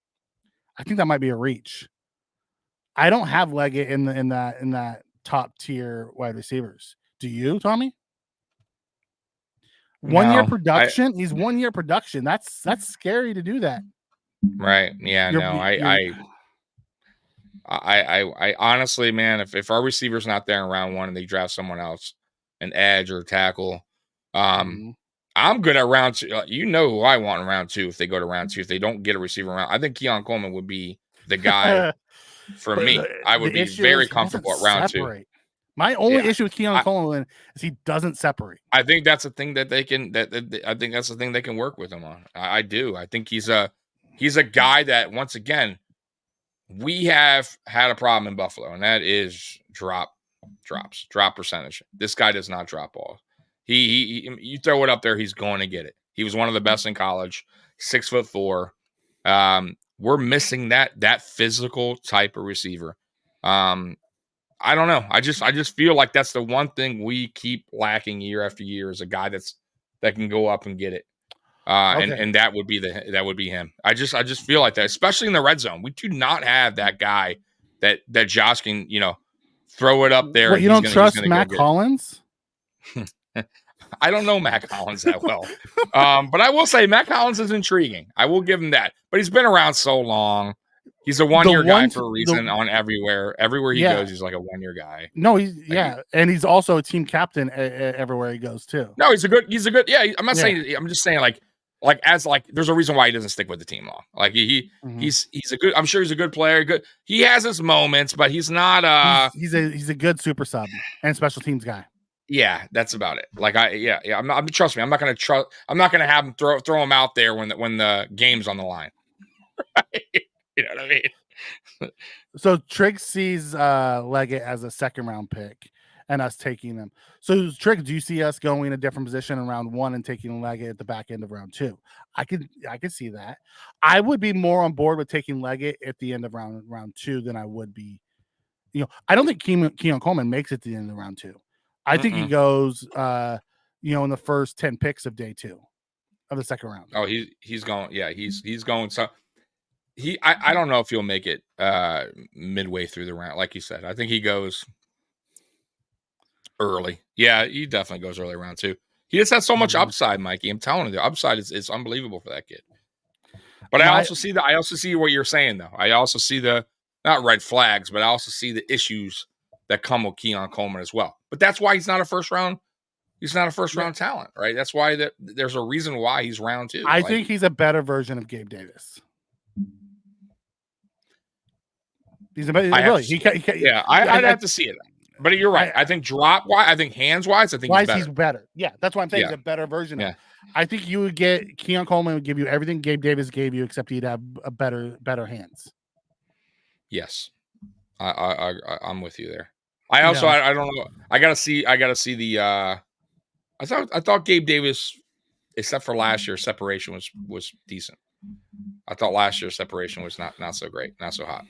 I think that might be a reach. I don't have Leggett in that top tier wide receivers. Do you, Tommy? 1 year production. He's 1 year production. That's scary to do that. Right. Yeah. You're, No. you're I honestly, man, if our receiver's not there in round 1 and they draft someone else, an edge or tackle, Mhm. I'm good at round 2. You know who I want in round 2 if they go to round 2. If they don't get a receiver round, I think Keon Coleman would be the guy for But me. I would the be issue is very he doesn't comfortable at round 2. separate. My only Yeah. issue with Keon Coleman is he doesn't separate. I think that's a thing that they can I think that's the thing they can work with him on. I do. I think he's a guy that, once again, we have had a problem in Buffalo, and that is drop percentage. This guy does not drop balls. He you throw it up there, he's going to get it. He was one of the best in college, 6'4". We're missing that physical type of receiver. I don't know. I just feel like that's the one thing we keep lacking year after year, is a guy that can go up and get it. And that would be him. I just feel like that, especially in the red zone. We do not have that guy that Josh can, throw it up there. What, you don't trust Matt Collins? I don't know Matt Collins that well. But I will say Matt Collins is intriguing. I will give him that. But he's been around so long. He's a 1-year guy for a reason on everywhere. Everywhere he goes, he's like a 1-year guy. No, and he's also a team captain everywhere he goes too. No, he's a good, yeah. I'm not saying, I'm just saying there's a reason why he doesn't stick with the team long. Like he's a good, I'm sure he's a good player. Good. He has his moments, but he's not he's a good super sub and special teams guy. Yeah, that's about it. Like I'm trust me, I'm not gonna have him throw him out there when the game's on the line. Right? You know what I mean? So Trigg sees Leggett as a 2nd round pick and us taking them. So Trigg, do you see us going a different position in round 1 and taking Leggett at the back end of round 2? I could see that. I would be more on board with taking Leggett at the end of round 2 than I would be. I don't think Keon Coleman makes it to the end of round 2. I think he goes in the first 10 picks of day 2 of the 2nd round. Oh, he's going, yeah, he's going. So I don't know if he'll make it midway through the round. Like you said, I think he goes early. Yeah, he definitely goes early round 2. He just has so much upside, Mikey. I'm telling you, the upside is unbelievable for that kid. But I also see what you're saying, though. I also see the, not red flags, but I also see the issues that come with Keon Coleman as well. But that's why he's not a first round. He's not a first round talent, right? That's why there's a reason why he's round 2. I think he's a better version of Gabe Davis. He's a better, really. I'd have to see it. But you're right. I think drop-wise, I think hands-wise, I think he's better. Yeah, that's why I'm saying he's a better version of him. I think you would get Keon Coleman would give you everything Gabe Davis gave you, except he'd have a better hands. Yes, I'm with you there. I also I don't know. I gotta see the. I thought Gabe Davis, except for last year, separation was decent. I thought last year's separation was not so great, not so hot.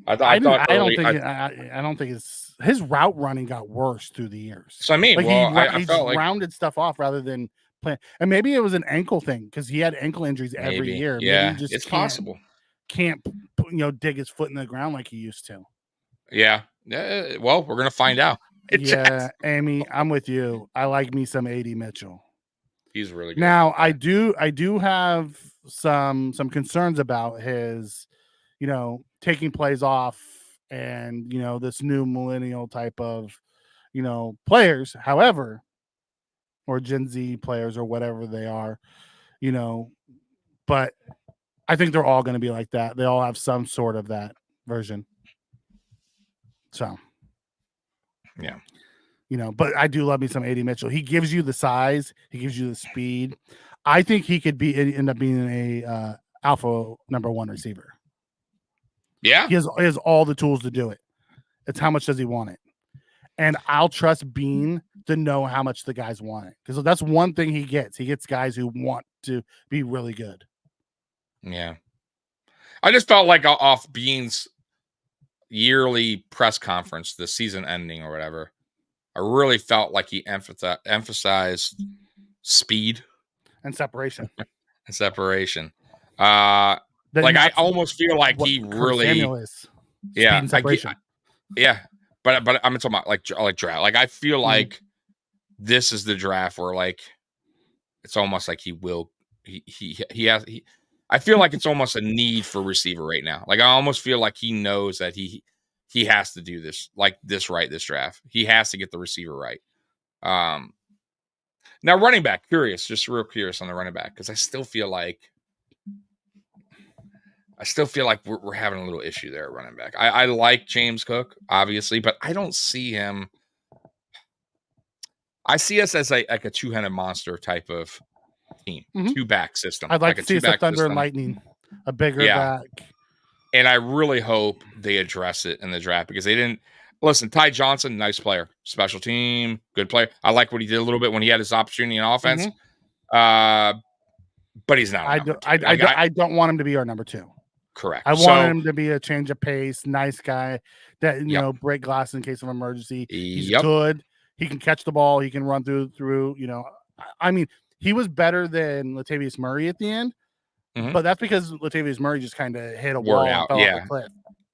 I don't think his route running got worse through the years. So I mean, he rounded stuff off rather than playing. And maybe it was an ankle thing because he had ankle injuries every year. Yeah, maybe it's possible. Can't dig his foot in the ground like he used to. Yeah. Well, we're gonna find out. Amy, I'm with you. I like me some AD Mitchell. He's really good. Now I do have some concerns about his, taking plays off and this new millennial type of players. However, or Gen Z players or whatever they are, but I think they're all going to be like that. They all have some sort of that version. So, yeah. But I do love me some AD Mitchell. He gives you the size. He gives you the speed. I think he could end up being a alpha number 1 receiver. Yeah. He has all the tools to do it. It's how much does he want it? And I'll trust Bean to know how much the guys want it. Because that's one thing he gets. He gets guys who want to be really good. Yeah. I just felt like off Bean's yearly press conference, the season ending or whatever, I really felt like he emphasized speed and separation. I almost feel like he really, speed and separation. But I'm talking about like draft. Like I feel like this is the draft where like it's almost like he has. I feel like it's almost a need for receiver right now. Like I almost feel like he knows that he has to do this this draft. He has to get the receiver right. Now running back, just real curious on the running back because I still feel like we're having a little issue there at running back. I like James Cook obviously, but I don't see him. I see us as like a two-headed monster type of team, two-back system. I'd like to see us a Thunder system. and Lightning, a bigger back. And I really hope they address it in the draft because they didn't. Listen, Ty Johnson, nice player, special team, good player. I like what he did a little bit when he had his opportunity in offense. But he's not. I don't want him to be our number 2. Correct. I want him to be a change of pace, nice guy that break glass in case of emergency. He's good. He can catch the ball. He can run through. I mean, he was better than Latavius Murray at the end, but that's because Latavius Murray just kind of hit a wall and fell off the cliff.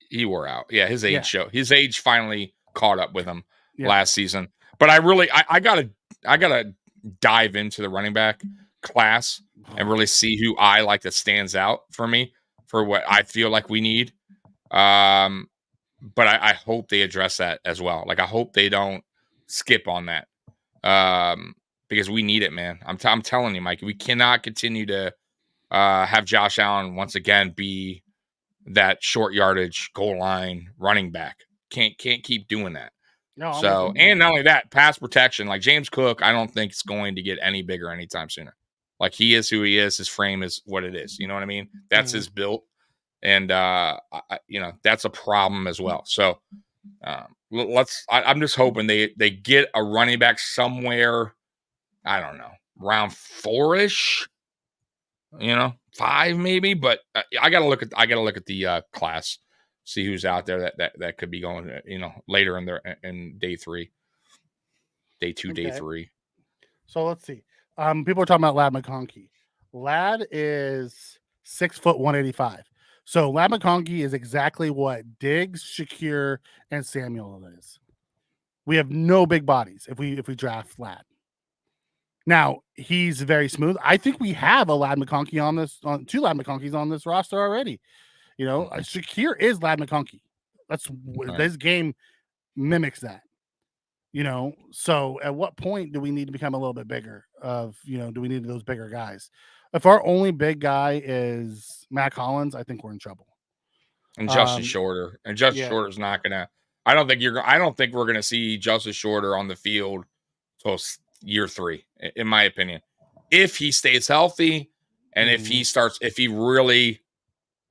He wore out. Yeah, his age showed. His age finally caught up with him last season. But I gotta dive into the running back class and really see who I like that stands out for me for what I feel like we need. But I hope they address that as well. Like I hope they don't skip on that. Because we need it, man. I'm telling you, Mike, we cannot continue to have Josh Allen once again be that short yardage goal line running back. Can't keep doing that. No. So, and not only that, pass protection. Like James Cook, I don't think it's going to get any bigger anytime sooner. Like he is who he is. His frame is what it is. You know what I mean? That's his built, and that's a problem as well. So, I'm just hoping they get a running back somewhere. I don't know, round 4-ish. 5 maybe, but I gotta look at the class, see who's out there that could be going, later in day 3, day 2, day 3. So let's see. People are talking about Ladd McConkey. Ladd is 6 foot 185. So Ladd McConkey is exactly what Diggs, Shakir, and Samuel is. We have no big bodies if we draft Ladd. Now he's very smooth. I think we have a Ladd McConkey two Ladd McConkeys on this roster already. Shakir is Ladd McConkey. This game mimics that. So at what point do we need to become a little bit bigger? Do we need those bigger guys? If our only big guy is Matt Collins, I think we're in trouble. And Justin Shorter, Shorter's not gonna. I don't think we're gonna see Justin Shorter on the field till year 3, in my opinion. If he stays healthy and if he really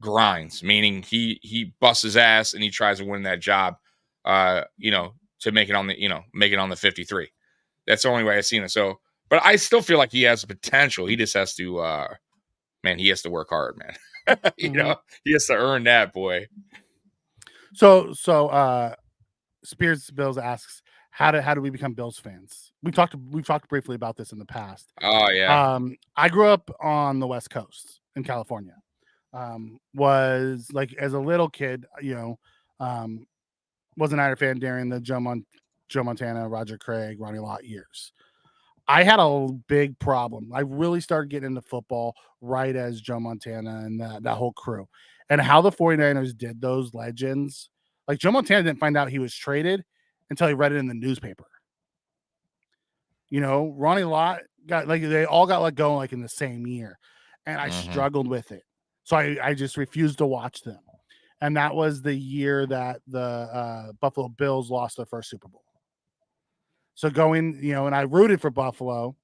grinds, meaning he busts his ass and he tries to win that job, to make it on the 53. That's the only way I've seen it. So, but I still feel like he has the potential. He just has to, he has to work hard, man. He has to earn that, boy. So Spears Bills asks, how do we become Bills fans? We've talked briefly about this in the past. Oh yeah. I grew up on the West Coast in California. Was like as a little kid, was an Iron fan during the Joe Montana, Roger Craig, Ronnie Lott years. I had a big problem. I really started getting into football right as Joe Montana and that whole crew. And how the 49ers did those legends. Like Joe Montana didn't find out he was traded until he read it in the newspaper. Ronnie Lott they all got let go like in the same year. And I struggled with it. So I just refused to watch them. And that was the year that the Buffalo Bills lost their first Super Bowl. So going, and I rooted for Buffalo,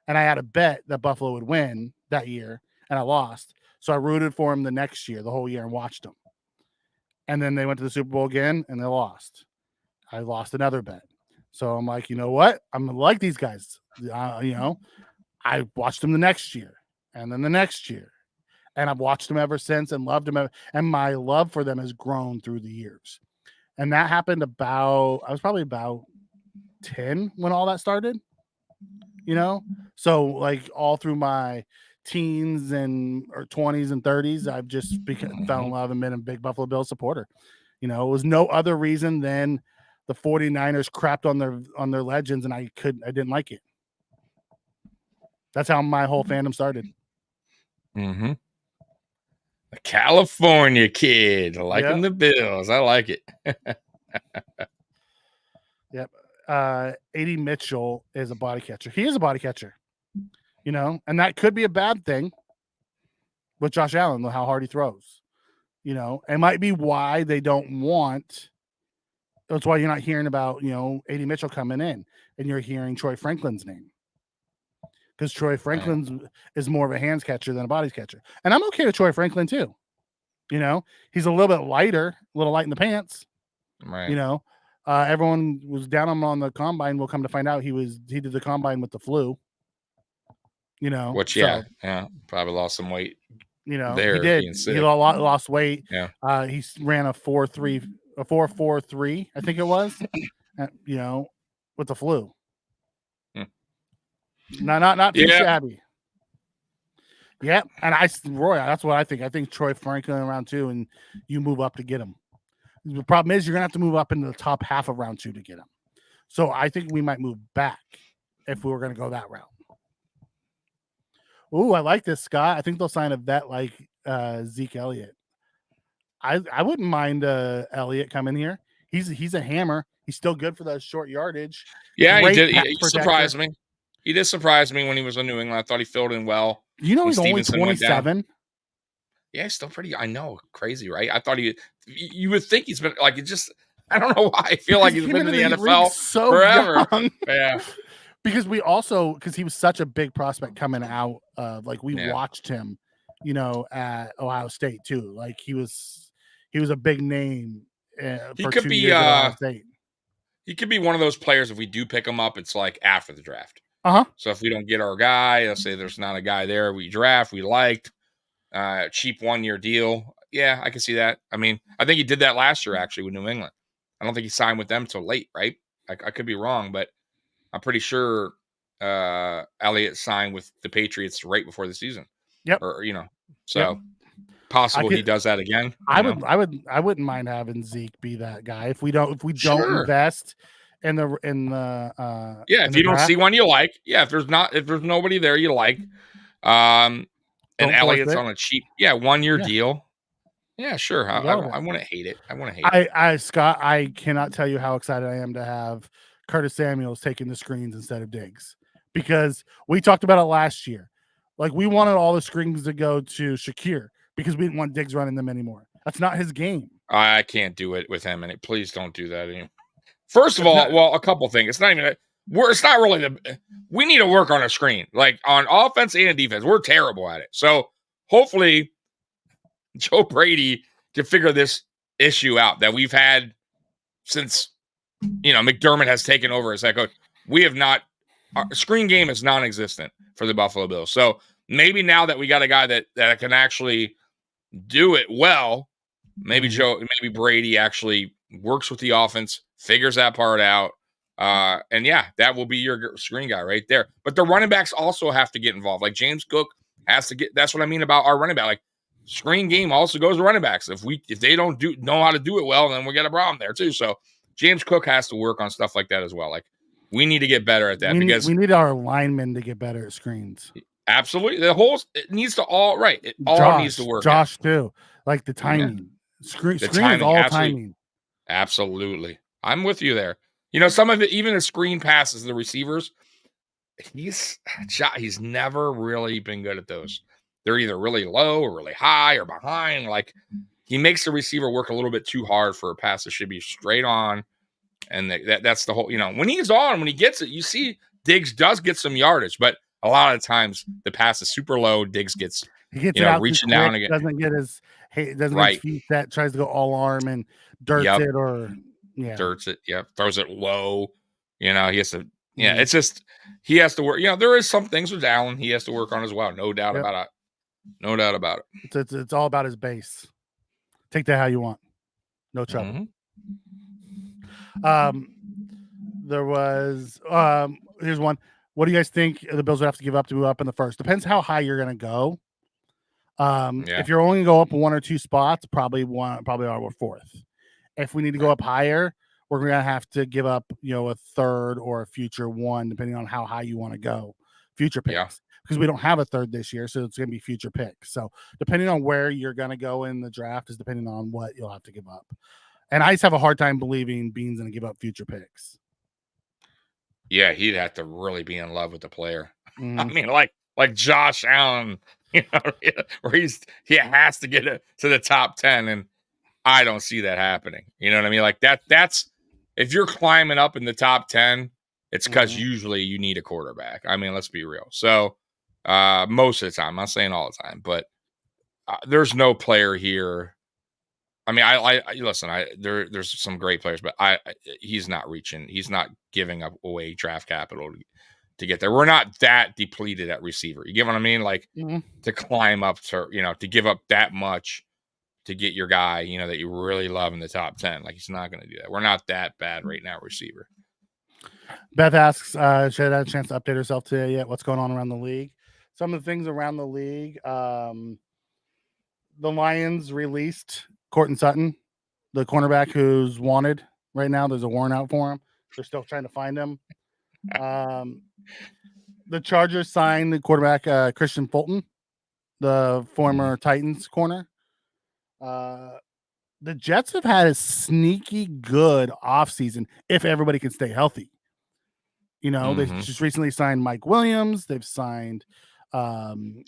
and I had a bet that Buffalo would win that year, and I lost. So I rooted for them the next year, the whole year, and watched them. And then they went to the Super Bowl again, and they lost. I lost another bet. So I'm like, you know what? I'm going to like these guys. I watched them the next year, and then the next year. And I've watched them ever since and loved them. And my love for them has grown through the years. And that happened I was probably about 10 when all that started, So like all through my teens or 20s and 30s, I've just fell in love and been a big Buffalo Bills supporter. It was no other reason than the 49ers crapped on their legends and I didn't like it. That's how my whole fandom started. Mm-hmm. A California kid liking the Bills. I like it. Yep. A.D. Mitchell is a body catcher. He is a body catcher, and that could be a bad thing with Josh Allen, how hard he throws. It might be why they don't want. That's why you're not hearing about, A.D. Mitchell coming in, and you're hearing Troy Franklin's name. Because Troy Franklin is more of a hands catcher than a bodies catcher. And I'm okay with Troy Franklin too. He's a little bit lighter, a little light in the pants. Right. Everyone was down on him on the combine. We'll come to find out he did the combine with the flu. Which probably lost some weight. There, he did. He lost weight. Yeah. He ran a 4.43, I think it was. With the flu. Not too shabby. Yeah, and Roy, that's what I think. I think Troy Franklin in round 2, and you move up to get him. The problem is you're gonna have to move up into the top half of round 2 to get him. So I think we might move back if we were gonna go that route. Ooh, I like this, Scott. I think they'll sign a vet like Zeke Elliott. I wouldn't mind Elliott coming here. He's a hammer. He's still good for the short yardage. Yeah, he did. He surprised me. He did surprise me when he was in New England. I thought he filled in well. He's only 27. Yeah, he's still pretty. I know, crazy, right? I thought you would think he's been like it. Just I don't know why. I feel like he's been in the NFL forever. Young. Yeah, because he was such a big prospect coming out of we watched him, at Ohio State too. Like he was a big name. He could be Ohio State. He could be one of those players. If we do pick him up, it's like after the draft. So if we don't get our guy, let's say there's not a guy there we draft, we liked, cheap 1-year deal. Yeah, I can see that. I mean, I think he did that last year actually with New England. I don't think he signed with them till late, right? I could be wrong, but I'm pretty sure Elliott signed with the Patriots right before the season. Yep. Or so possible he does that again. I wouldn't mind having Zeke be that guy if we don't invest in the if you don't see one you like, if there's nobody there you like, and Elliott's on a cheap 1-year deal. Yeah, sure. I wouldn't hate it. Scott, I cannot tell you how excited I am to have Curtis Samuels taking the screens instead of Diggs, because we talked about it last year. Like we wanted all the screens to go to Shakir because we didn't want Diggs running them anymore. That's not his game. I can't do it with him, and please don't do that anymore. First of all, a couple things. It's not even. It's not really we need to work on a screen, like on offense and defense. We're terrible at it. So hopefully, Joe Brady can figure this issue out that we've had since McDermott has taken over as head coach. We have not. Our screen game is non-existent for the Buffalo Bills. So maybe now that we got a guy that can actually do it well, maybe Brady actually works with the offense, figures that part out. And that will be your screen guy right there. But the running backs also have to get involved. Like James Cook has to get. That's what I mean about our running back. Like screen game also goes to running backs. If they don't know how to do it well, then we got a problem there too. So James Cook has to work on stuff like that as well. Like we need to get better at that because we need our linemen to get better at screens. Absolutely, it needs to all right. It all needs to work. Josh too, like the timing. Screen is all timing. Absolutely. I'm with you there. Some of it, even the screen passes, the receivers, he's never really been good at those. They're either really low or really high or behind. Like he makes the receiver work a little bit too hard for a pass that should be straight on. And that's the whole, when he's on, when he gets it, you see Diggs does get some yardage, but a lot of times the pass is super low. Diggs gets reaching down again. Doesn't get his feet set, tries to go all arm and dirts it dirts it. Yep. Throws it low. He has to, it's just, he has to work. There is some things with Allen he has to work on as well. No doubt about it. No doubt about it. It's all about his base. Take that how you want. No trouble. Mm-hmm. There was, here's one. What do you guys think the Bills would have to give up to move up in the first? Depends how high you're going to go. If you're only going to go up 1 or 2 spots, probably our fourth. If we need to go up higher, we're going to have to give up, a third or a future one, depending on how high you want to go. Future picks. because we don't have a third this year, so it's going to be future picks. So depending on where you're going to go in the draft is depending on what you'll have to give up. And I just have a hard time believing Bean's going to give up future picks. Yeah, he'd have to really be in love with the player. Mm-hmm. I mean, like Josh Allen, where he has to get it to the top 10, and I don't see that happening. You know what I mean? Like that's if you're climbing up in the top 10, it's because usually you need a quarterback. I mean, let's be real. So most of the time, I'm not saying all the time, but there's no player here. I mean, I listen. There's some great players, but he's not reaching. He's not giving up away draft capital to get there. We're not that depleted at receiver. You get what I mean? Like to climb up to to give up that much to get your guy that you really love in the top 10. Like he's not going to do that. We're not that bad right now, receiver. Beth asks, should I have a chance to update herself today yet? What's going on around the league? Some of the things around the league. The Lions released Courtland Sutton, the cornerback who's wanted right now. There's a warrant out for him. They're still trying to find him. The Chargers signed the quarterback Christian Fulton, the former Titans corner. The Jets have had a sneaky good offseason if everybody can stay healthy. They just recently signed Mike Williams. They've signed the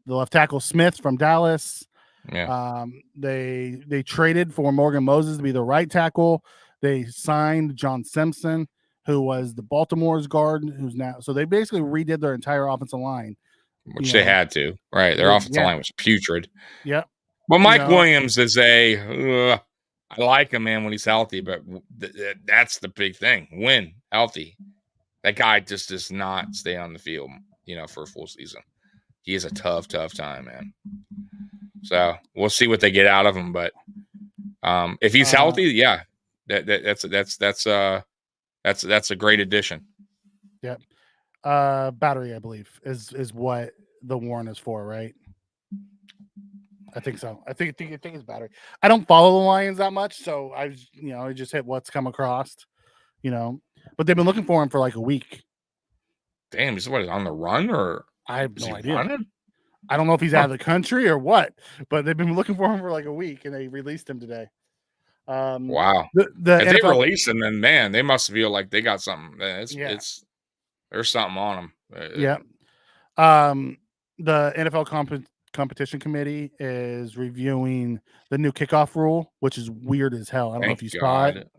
left tackle Smith from Dallas. Yeah. They traded for Morgan Moses to be the right tackle. They signed John Simpson, who was the Baltimore's guard, who's now. So they basically redid their entire offensive line. Which they had to. Right. Their offensive line was putrid. Yep. Well, Mike Williams is I like him, man, when he's healthy, but that's the big thing. Win, healthy. That guy just does not stay on the field, for a full season. He is a tough time, man. So we'll see what they get out of him. But if he's healthy, yeah, that's a great addition. Yep. Battery, I believe, is what the warrant is for, right? I think so. I think it's battery. I don't follow the Lions that much, so I just hit what's come across, But they've been looking for him for like a week. Damn, is what on the run or I have no idea. Running? I don't know if he's out of the country or what, but they've been looking for him for like a week, and they released him today. Wow. If they release him, then man, they must feel like they got something. There's something on them. Yeah. The NFL competition committee is reviewing the new kickoff rule, which is weird as hell. I don't know if you saw it.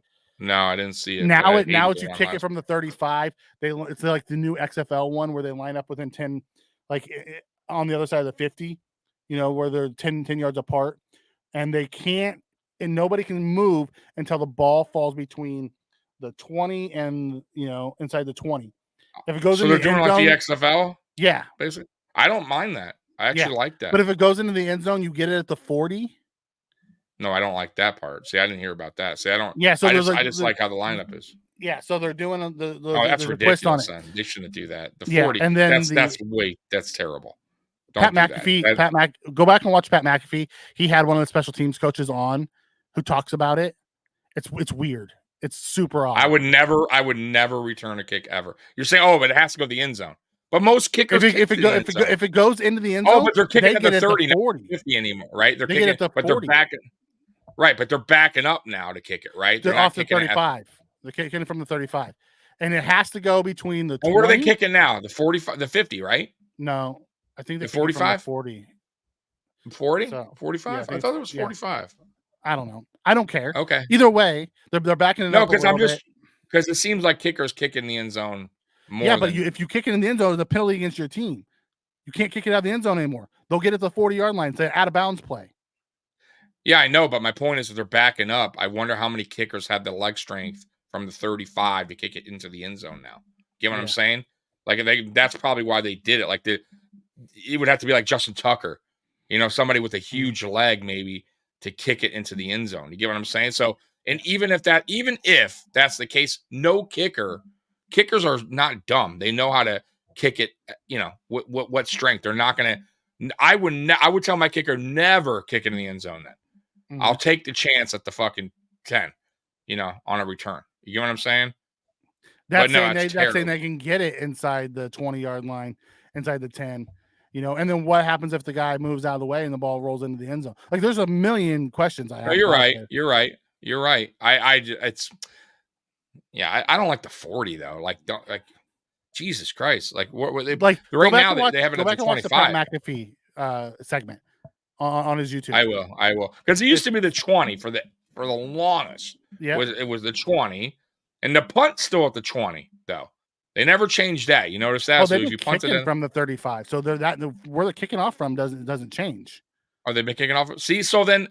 No, I didn't see it. Now it's you kick it from the 35. It's like the new XFL one where they line up within 10, like on the other side of the 50, where they're 10 yards apart, and nobody can move until the ball falls between the 20 and inside the 20. If it goes, so they're doing like the XFL. Yeah, basically. I don't mind that. I actually like that. But if it goes into the end zone, you get it at the 40. No, I don't like that part. See, I didn't hear about that. See, I don't. Yeah, so I just like how the lineup is. Yeah, so they're doing the that's ridiculous. Twist on it. They shouldn't do that. The 40. And then that's terrible. Pat McAfee. Go back and watch Pat McAfee. He had one of the special teams coaches on who talks about it. It's weird. It's super odd. I would never return a kick ever. You're saying, but it has to go to the end zone. But most kickers, if it goes into the end zone, but they're kicking at the 30, not 50 anymore, right? They're kicking at the 40. But they're backing, right? But they're backing up now to kick it, right? They're off the 35. They're kicking it from the 35, and it has to go between the. And where are they kicking now? The 45, the 50, right? No, I think the 45, 40, 40, 45. Yeah, I thought it was 45. I don't know. I don't care. Okay. Either way, they're backing it up. No, because it seems like kickers kick in the end zone. But if you kick it in the end zone, it's a penalty against your team. You can't kick it out of the end zone anymore. They'll get it to the 40-yard line. It's an out-of-bounds play. Yeah, I know, but my point is if they're backing up, I wonder how many kickers have the leg strength from the 35 to kick it into the end zone now. Get what I'm saying? Like that's probably why they did it. Like it would have to be like Justin Tucker, somebody with a huge leg maybe to kick it into the end zone. You get what I'm saying? So, and even if that's the case, no kickers are not dumb. They know how to kick it, what strength. They're not going to, I would tell my kicker, never kick it in the end zone then. I'll take the chance at the fucking 10, on a return. You get what I'm saying? But no, that's saying terrible. they can get it inside the 20-yard line, inside the 10, and then what happens if the guy moves out of the way and the ball rolls into the end zone? Like, there's a million questions I have. No, you're right. You're right. You're right. It's I don't like the 40 though. Like, don't like Jesus Christ. Like, what they Like, right now they have it go at the back and watch the Pat 25. McAfee segment on his YouTube. I will, because it used to be the 20 for the longest. Yeah, It was the 20, and the punt's still at the 20 though. They never changed that. You notice that? Oh, So they've if been you punt it kicking in, from the 35. So where they're kicking off from doesn't change. oh, they've been kicking off. See, so then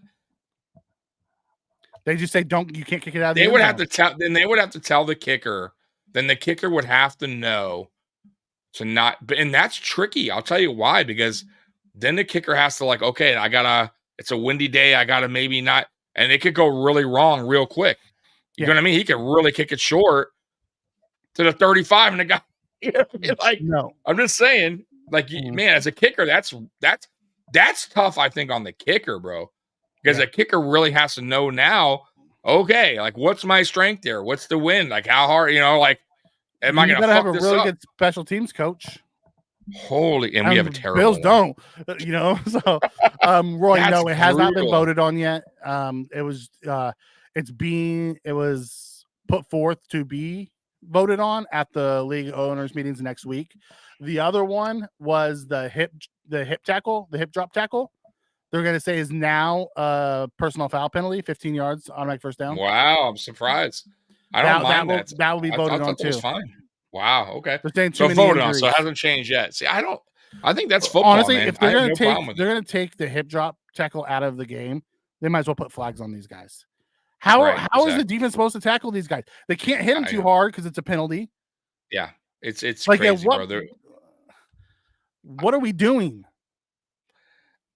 They just say you can't kick it out of the they end would zone. have to tell. Then they would have to tell the kicker. Then the kicker would have to know to not. And that's tricky. I'll tell you why. Because then the kicker has to like, okay, it's a windy day. I gotta maybe not, and it could go really wrong real quick. You know what I mean? He could really kick it short to the 35, and the guy, like, no. I'm just saying, like, man, as a kicker, that's tough. I think on the kicker, bro, because the kicker really has to know now. Okay, like, what's my strength there? What's the wind? Like, how hard? Like, am I going to fuck this up? You gotta have a really good special teams coach. Holy, and we have a terrible Bills one. don't, so Roy, no, it has not been voted on yet. It was put forth to be voted on at the league owners meetings next week. The other one was the hip drop tackle. They're going to say is now a personal foul penalty, 15 yards, automatic first down. Wow, I'm surprised. I don't mind that. That will be voted on too. Was fine. Wow. Okay. So voted on. So it hasn't changed yet. See, I think that's football. Honestly, man. If they're going to take the hip drop tackle out of the game, they might as well put flags on these guys. How is the defense supposed to tackle these guys? They can't hit them too hard because it's a penalty. Yeah, it's like, crazy, brother. What are we doing?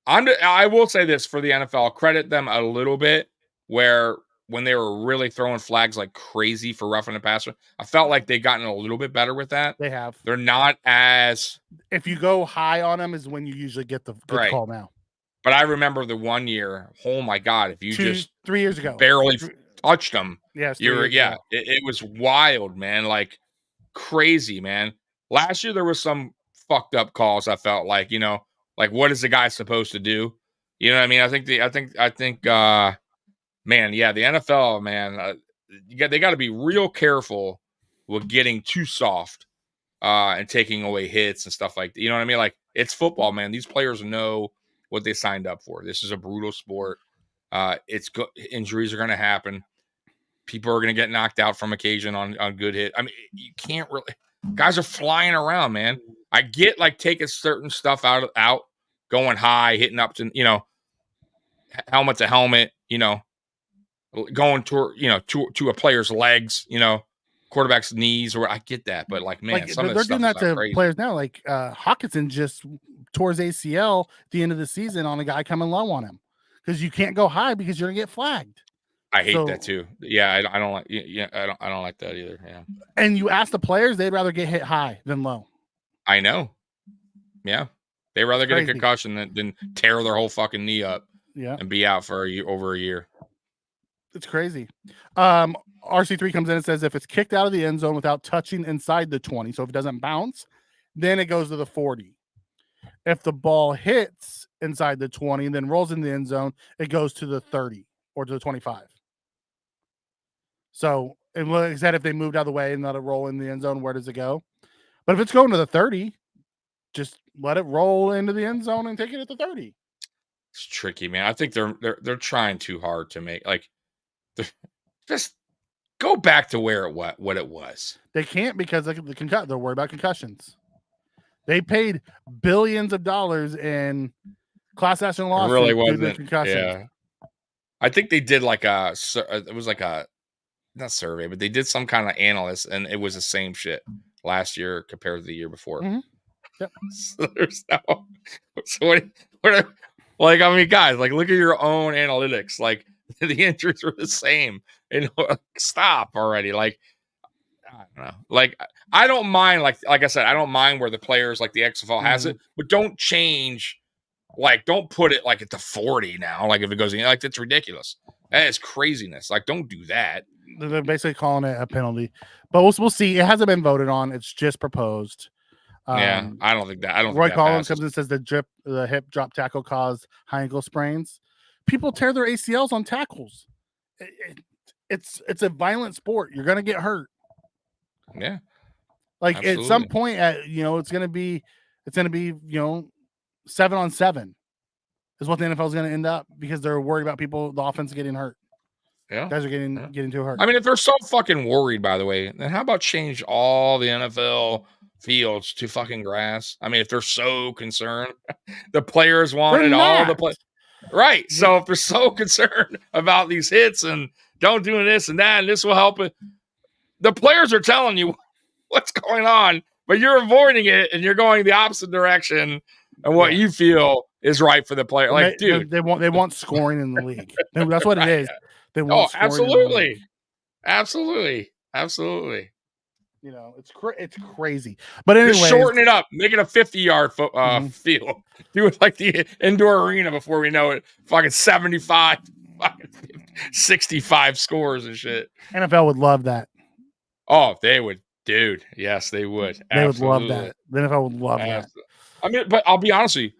I will say this for the NFL, credit them a little bit where when they were really throwing flags like crazy for roughing the passer, I felt like they've gotten a little bit better with that. They have. They're not as. If you go high on them is when you usually get the good call now. But I remember the one year, oh my God, if you 3 years ago barely touched them, it was wild, man. Like crazy, man. Last year there was some fucked up calls. I felt like, like what is the guy supposed to do? You know what I mean? I think, man, yeah, the NFL, man, they got to be real careful with getting too soft and taking away hits and stuff like that. You know what I mean? Like it's football, man. These players know what they signed up for. This is a brutal sport. Injuries are going to happen. People are going to get knocked out from occasion on good hit. I mean, you can't really. Guys are flying around, man. I get like taking certain stuff out, going high, hitting up to helmet to helmet, going to a player's legs, quarterback's knees, or I get that, but like, man, some of they're stuff doing that to crazy. Players now. Like Hawkinson just tore his ACL at the end of the season on a guy coming low on him because you can't go high because you're gonna get flagged. I hate that too. Yeah, I don't like. Yeah, I don't like that either. Yeah. And you ask the players, they'd rather get hit high than low. I know. Yeah, they'd rather get a concussion than tear their whole fucking knee up. Yeah, and be out for over a year. It's crazy. RC3 comes in and says if it's kicked out of the end zone without touching inside the 20, so if it doesn't bounce, then it goes to the 40. If the ball hits inside the 20 and then rolls in the end zone, it goes to the 30 or to the 25. So, and like I said, if they moved out of the way and let it roll in the end zone, where does it go? But if it's going to the 30, just let it roll into the end zone and take it at the 30. It's tricky, man. I think they're trying too hard to make just go back to what it was. They can't because they're worried about concussions. They paid billions of dollars in class action lawsuits. It really wasn't. Concussions. Yeah, I think they did like it was like a not survey, but they did some kind of analysis, and it was the same shit last year compared to the year before. Mm-hmm. Yep. So there's no. So what? Like, I mean, guys, like, look at your own analytics. Like, the injuries were the same. Stop already. Like, I don't know. Like, I don't mind. Like I said, I don't mind where the players, like the XFL has it, but don't change. Like, don't put it like at the 40 now. Like, if it goes in, like, that's ridiculous. That is craziness. Like, don't do that. They're basically calling it a penalty, but we'll see. It hasn't been voted on. It's just proposed. Yeah, I don't think that Roy Collins passes. comes and says the hip drop tackle caused high ankle sprains. People tear their ACLs on tackles. It's a violent sport. You're gonna get hurt. Yeah, like absolutely. At some point, it's gonna be 7-on-7 is what the NFL is gonna end up because they're worried about the offense getting hurt. Yeah, guys are getting too hurt. I mean, if they're so fucking worried, by the way, then how about change all the NFL fields to fucking grass? I mean, if they're so concerned, the players wanted all the play. Right. So if they're so concerned about these hits and don't do this and that, and this will help it, the players are telling you what's going on, but you're avoiding it and you're going the opposite direction and what you feel is right for the player. Like, dude, they want scoring in the league. That's what it is. They want absolutely. It's crazy. But anyway, just shorten it up, make it a 50-yard field. Do it like the indoor arena before we know it. Fucking 75, fucking 65 scores and shit. NFL would love that. Oh, they would, dude. Yes, they would. They would love that. The NFL would love that. I mean, but I'll be honest with you.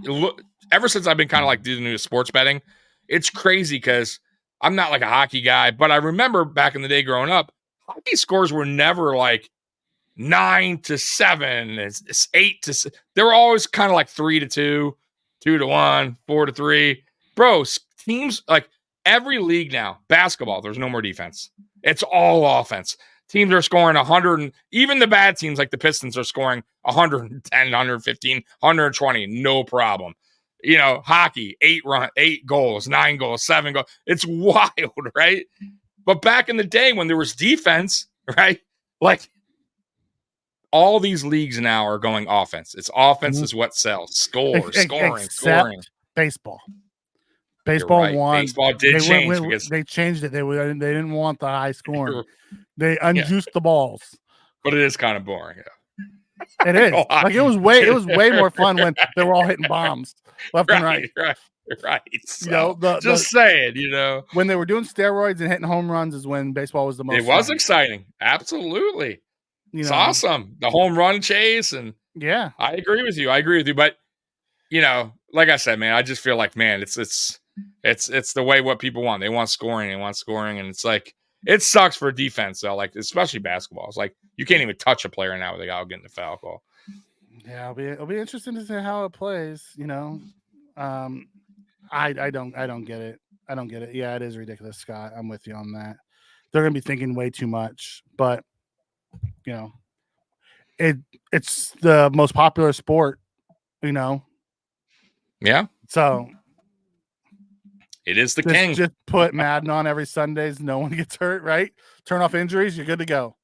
Look, ever since I've been kind of like doing new sports betting, it's crazy because I'm not like a hockey guy, but I remember back in the day growing up, hockey scores were never like 9-7, it's 8-6. They were always kind of like 3-2, 2-1, 4-3. Bro, teams like every league now, basketball, there's no more defense. It's all offense. Teams are scoring 100, and even the bad teams like the Pistons are scoring 110, 115, 120, no problem. Hockey, 8 goals, 9 goals, 7 goals. It's wild, right? But back in the day when there was defense, right? Like all these leagues now are going offense. It's offense is what sells. Scoring. Baseball. Baseball right. won. Baseball did change because they changed it. They didn't want the high scoring. They unjuiced the balls. But it is kind of boring. Yeah. It is. Like it was way more fun when they were all hitting bombs left and right. Right. So, just saying, when they were doing steroids and hitting home runs is when baseball was the most. It was exciting. Absolutely. It's awesome. The home run chase and I agree with you. But like I said, man, I just feel like, man, it's the way what people want. They want scoring. And it's like it sucks for defense though. Like especially basketball. It's like you can't even touch a player now without getting the foul call. Yeah, it'll be interesting to see how it plays. I don't get it. I don't get it. Yeah, it is ridiculous, Scott. I'm with you on that. They're gonna be thinking way too much, but it's the most popular sport. Yeah. So it is the king. Just put Madden on every Sundays. No one gets hurt, right? Turn off injuries. You're good to go.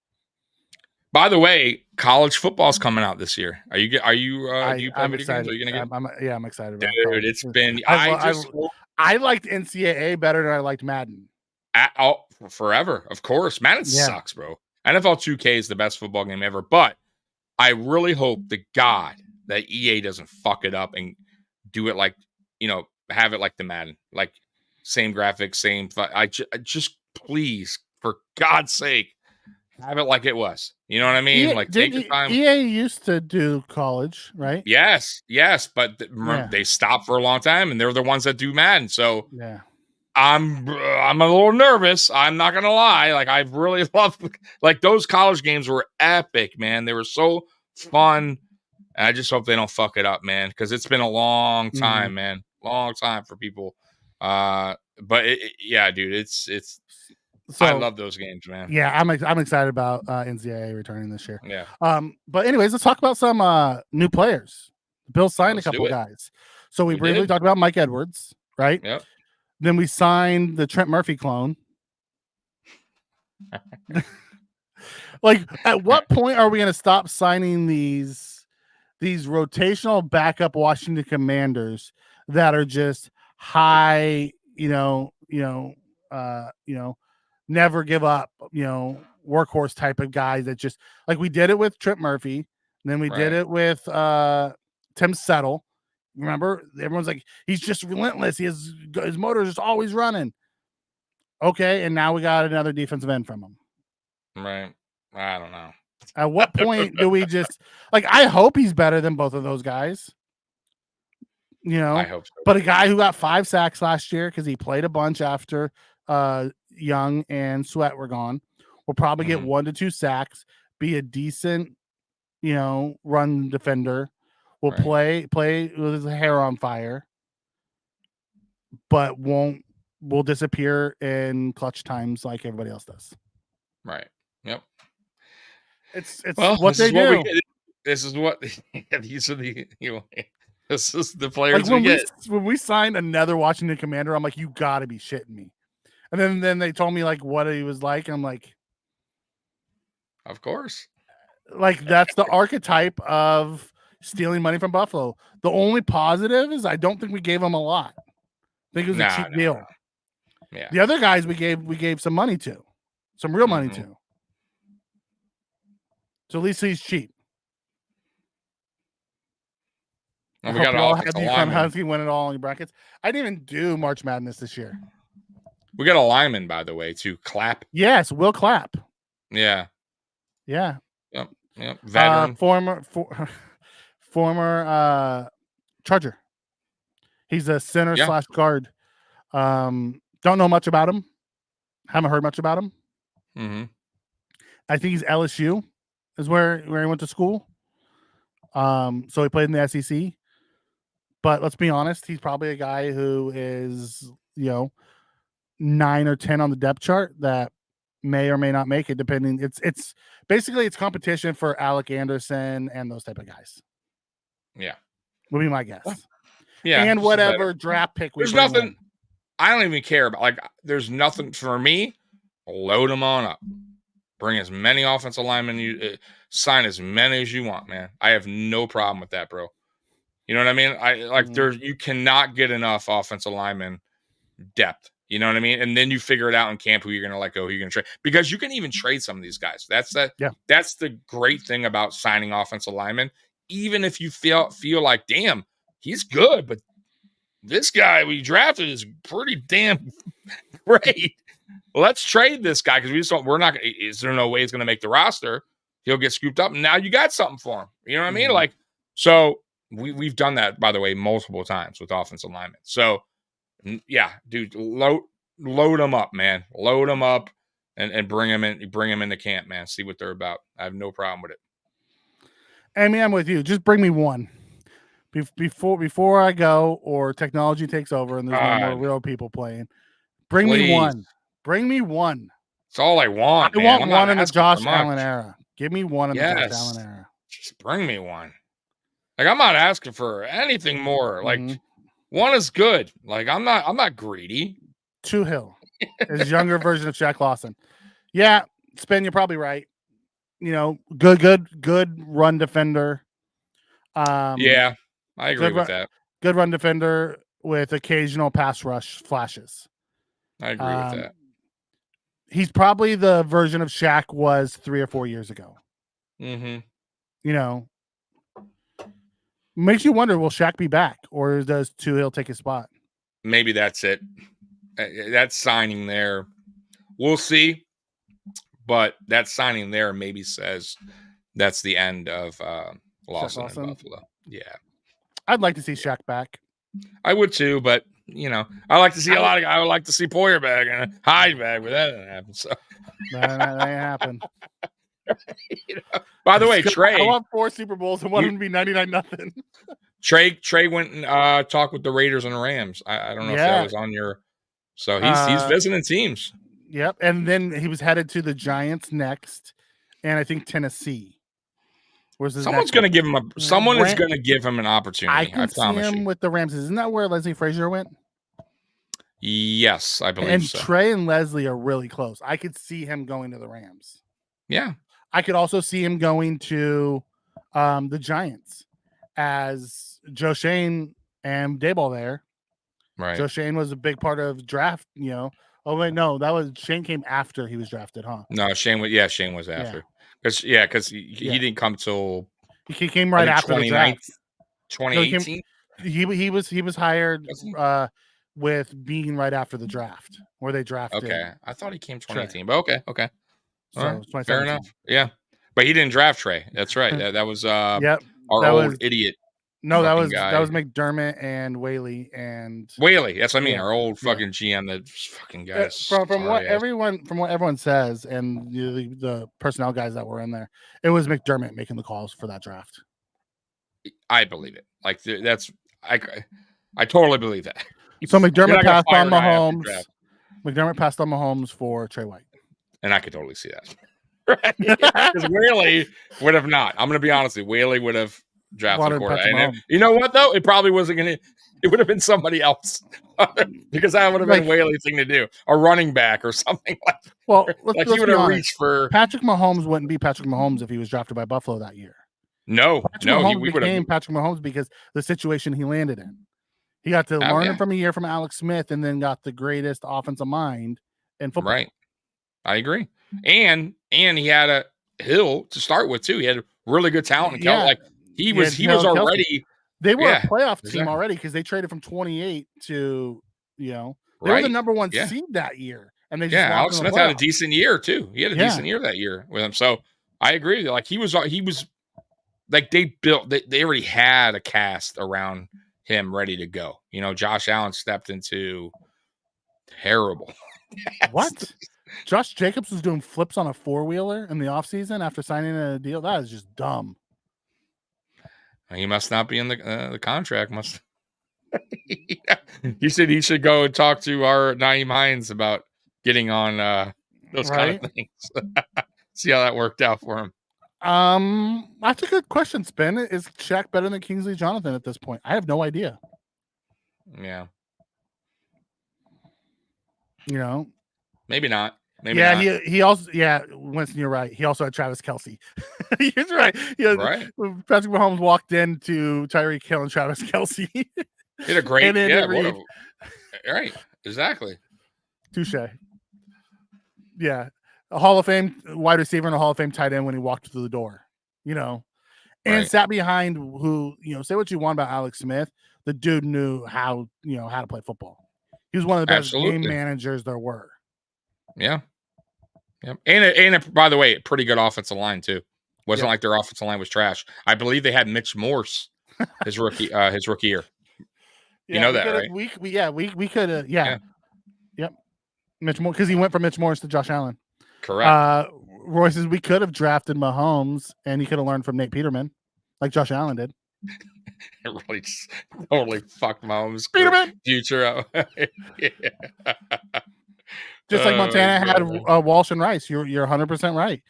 By the way, college football's coming out this year. Are you? Do you play I'm video excited. games? Are you gonna get? I'm excited about it. Dude, it's been. I liked NCAA better than I liked Madden. Forever, of course. Madden sucks, bro. NFL 2K is the best football game ever, but I really hope to God that EA doesn't fuck it up and do it like have it like the Madden, like same graphics, same. I just please, for God's sake, have it like it was. You know what I mean? Take your time. EA used to do college, right? Yes, but they stopped for a long time, and they're the ones that do Madden. So I'm a little nervous. I'm not gonna lie. Like I really love those college games were epic, man. They were so fun. And I just hope they don't fuck it up, man, because it's been a long time, man. Long time for people. But dude, it's. So, I love those games, man. Yeah, I'm excited about NCAA returning this year. Yeah. But anyways, let's talk about some new players. Bill signed a couple guys. So we briefly talked about Mike Edwards, right? Yep. Then we signed the Trent Murphy clone. Like, at what point are we going to stop signing these rotational backup Washington Commanders that are just high, never give up, workhorse type of guys that just like we did it with Trent Murphy, and then we did it with Tim Settle. Remember, everyone's like, he's just relentless. His motor is just always running. Okay, and now we got another defensive end from him. Right. I don't know. At what point do we just like? I hope he's better than both of those guys. I hope so. But a guy who got 5 sacks last year because he played a bunch after Young and Sweat were gone will probably get 1 to 2 sacks, be a decent, run defender, will play with his hair on fire, but will disappear in clutch times like everybody else does. Right. Yep. It's what they do. This is what these are the this is the players like we get. When we signed another Washington Commander, I'm like, you got to be shitting me. And then they told me like what he was like, and I'm like, of course. Like that's the archetype of stealing money from Buffalo. The only positive is I don't think we gave him a lot. I think it was a cheap deal. No. Yeah. The other guys we gave some money to, some real money to. So at least he's cheap. And we got all had the Husky win it all in your brackets. I didn't even do March Madness this year. We got a lineman, by the way, to Clapp. Yes, Will Clapp. Yeah. Yeah. Yep. Veteran. Former Charger. He's a center / guard. Don't know much about him. Haven't heard much about him. Mm-hmm. I think he's LSU is where he went to school. So he played in the SEC. But let's be honest, he's probably a guy who is, 9 or 10 on the depth chart that may or may not make it, depending. It's basically it's competition for Alec Anderson and those type of guys. Yeah, would be my guess. Yeah, and whatever draft pick. There's nothing. I don't even care about. Like, there's nothing for me. Load them on up. Bring as many offensive linemen you sign as many as you want, man. I have no problem with that, bro. You know what I mean? There's you cannot get enough offensive linemen depth. You know what I mean? And then you figure it out in camp who you're going to let go, who you're going to trade, because you can even trade some of these guys. That's the great thing about signing offensive linemen. Even if you feel like, damn, he's good, but this guy we drafted is pretty damn great. Let's trade this guy because is there no way he's going to make the roster? He'll get scooped up, and now you got something for him. You know what I mean? Like, so we've done that, by the way, multiple times with offensive linemen. So, yeah, dude, load them up, man. Load them up and bring them into camp, man. See what they're about. I have no problem with it. I mean, I'm with you. Just bring me one before I go or technology takes over and there's no more real people playing. Bring me one. Bring me one. That's all I want. I want one in the Josh Allen era. Give me one in the Josh Allen era. Just bring me one. Like, I'm not asking for anything more. Like, one is good. Like, I'm not greedy. Two Hill is younger version of Shaq Lawson. Yeah, Spin, you're probably right. Good run defender. Yeah, I agree with that. Good run defender with occasional pass rush flashes. I agree with that. He's probably the version of Shaq was 3 or 4 years ago. Mm-hmm. Makes you wonder, will Shaq be back or does Two Hill take his spot? Maybe that's it. That signing there, we'll see. But that signing there maybe says that's the end of Lawson in Buffalo. Yeah. I'd like to see Shaq back. I would too, but I like to see I would like to see Poyer back and Hyde back, but that didn't happen. So that ain't happen. By the way, Trey, I want 4 Super Bowls and want them to be 99-0. Trey went and talked with the Raiders and the Rams. I don't know if that was on your. So he's visiting teams. Yep, and then he was headed to the Giants next, and I think Tennessee. Someone's going to give him Someone is going to give him an opportunity. I can see him with the Rams. Isn't that where Leslie Frazier went? Yes, I believe so. And Trey and Leslie are really close. I could see him going to the Rams. Yeah. I could also see him going to the Giants as Joe Shane and Daboll there. Right. Joe Shane was a big part of draft, Oh wait, no, that was Shane came after he was drafted, huh? No, Shane was after. Because he didn't come till he came right after the draft. 2018. No, he was hired with being right after the draft, where they drafted. Okay, I thought he came Trey. 2018, but okay. So All right, it's 2017. fair enough. Yeah, but he didn't draft Trey. That's right. That was Yep. our That old was idiot. no, that fucking was guy. McDermott and Whaley and Whaley. That's what I mean. Yeah, Our old yeah. fucking GM. That fucking guy. is from what sorry ass. everyone says, and the personnel guys that were in there, it was McDermott making the calls for that draft. I believe it. Like that's I totally believe that. So You're McDermott not gonna passed fire on a guy after Mahomes. draft. McDermott passed on Mahomes for Trey White. And I could totally see that. Right? Because Whaley would have not. I'm going to be honest with you. Whaley would have drafted Wanted a quarterback. Patrick And Mahomes. you know what, though? It probably wasn't going to. It would have been somebody else. Because that would have been Whaley's thing to do. A running back or something like that. Well, Like let's he would be have honest. reached for. Patrick Mahomes wouldn't be Patrick Mahomes if he was drafted by Buffalo that year. No. Mahomes We would have. became Patrick Mahomes because the situation he landed in. He got to learn it from a year from Alex Smith and then got the greatest offensive mind in football. Right. I agree. And he had a Hill to start with too. He had really good talent and like he was already Kelsey. They were a playoff team already because they traded from 28 to they were the number one seed that year. And they just Alex Smith had a decent year too. He had a decent year that year with him. So I agree with you. Like he was like they already had a cast around him ready to go. Josh Allen stepped into terrible. What? Josh Jacobs was doing flips on a four-wheeler in the offseason after signing a deal. That is just dumb. He must not be in the contract. Must. He said he should go and talk to our Naeem Hines about getting on those kind of things. See how that worked out for him. That's a good question, Spin. Is Shaq better than Kingsley Jonathan at this point? I have no idea. Yeah. Maybe Maybe not. not. He also Winston, you're right. He also had Travis Kelce. He's right. Right. Patrick Mahomes walked into Tyreek Hill and Travis Kelce. He had a great right. Exactly. Touche. Yeah. A Hall of Fame wide receiver and a Hall of Fame tight end when he walked through the door. And sat behind who, say what you want about Alex Smith. The dude knew how to play football. He was one of the best game managers there were. Yeah. Yep. And by the way, a pretty good offensive line too. Wasn't like their offensive line was trash. I believe they had Mitch Morse his rookie year. You know that, right? We could have. Yeah. Yep. Mitch Morse, because he went from Mitch Morse to Josh Allen. Correct. Roy says we could have drafted Mahomes and he could have learned from Nate Peterman, like Josh Allen did. It really just totally fucked Mahomes' future up. Just like Montana had Walsh and Rice. You're 100% right.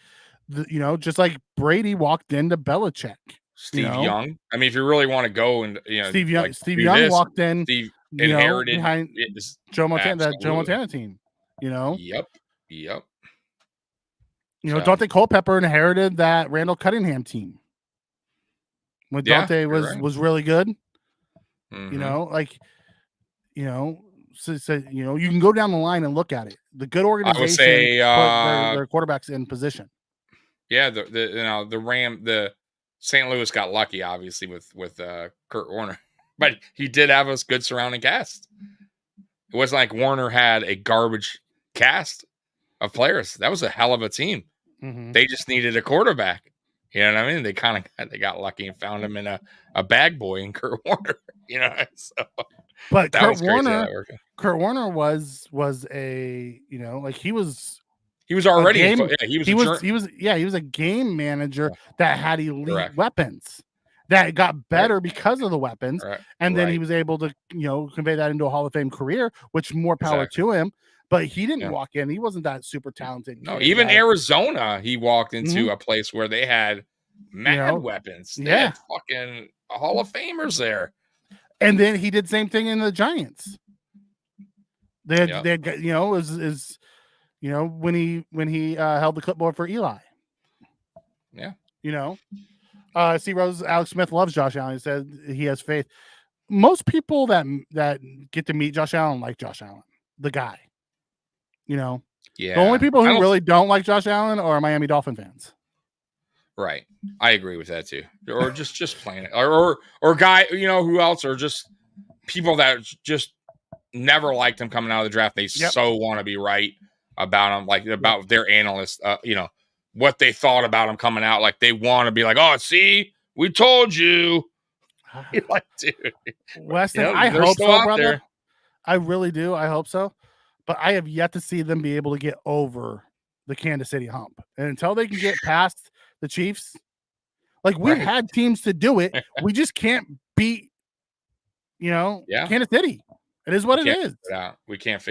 Just like Brady walked into Belichick. Steve Young. I mean, if you really want to go and Steve Young walked in. Steve inherited behind Joe Montana team. Yep. Dante Culpepper inherited that Randall Cunningham team. When Dante was really good. Mm-hmm. So you can go down the line and look at it. The good organization I would say put their quarterbacks in position. Yeah, the St. Louis got lucky, obviously, with Kurt Warner, but he did have a good surrounding cast. It wasn't like Warner had a garbage cast of players. That was a hell of a team. Mm-hmm. They just needed a quarterback. You know what I mean? They got lucky and found him in a bag boy in Kurt Warner. So, but Kurt Warner was a he was already he was a game manager that had elite weapons that got better because of the weapons, and then he was able to convey that into a Hall of Fame career, which more power to him. But he didn't walk in; he wasn't that super talented. No, even Arizona, he walked into a place where they had mad weapons. They had fucking Hall of Famers there. And then he did the same thing in the Giants. They had when he held the clipboard for Eli. Yeah. C. Rose, Alex Smith loves Josh Allen. He said he has faith. Most people that get to meet Josh Allen like Josh Allen, the guy. The only people who really don't like Josh Allen are Miami Dolphin fans. Right. I agree with that too. Or just playing it. Or guy, who else? Or just people that just never liked him coming out of the draft. They so want to be right about him, like about their analysts, what they thought about him coming out. Like they want to be like, oh, see, we told you. You're like, dude, Weston, I they're hope still so, out brother. there. I really do. I hope so. But I have yet to see them be able to get over the Kansas City hump. And until they can get past the Chiefs, like we've had teams to do it. We just can't beat, Kansas City. It is what it is. We can't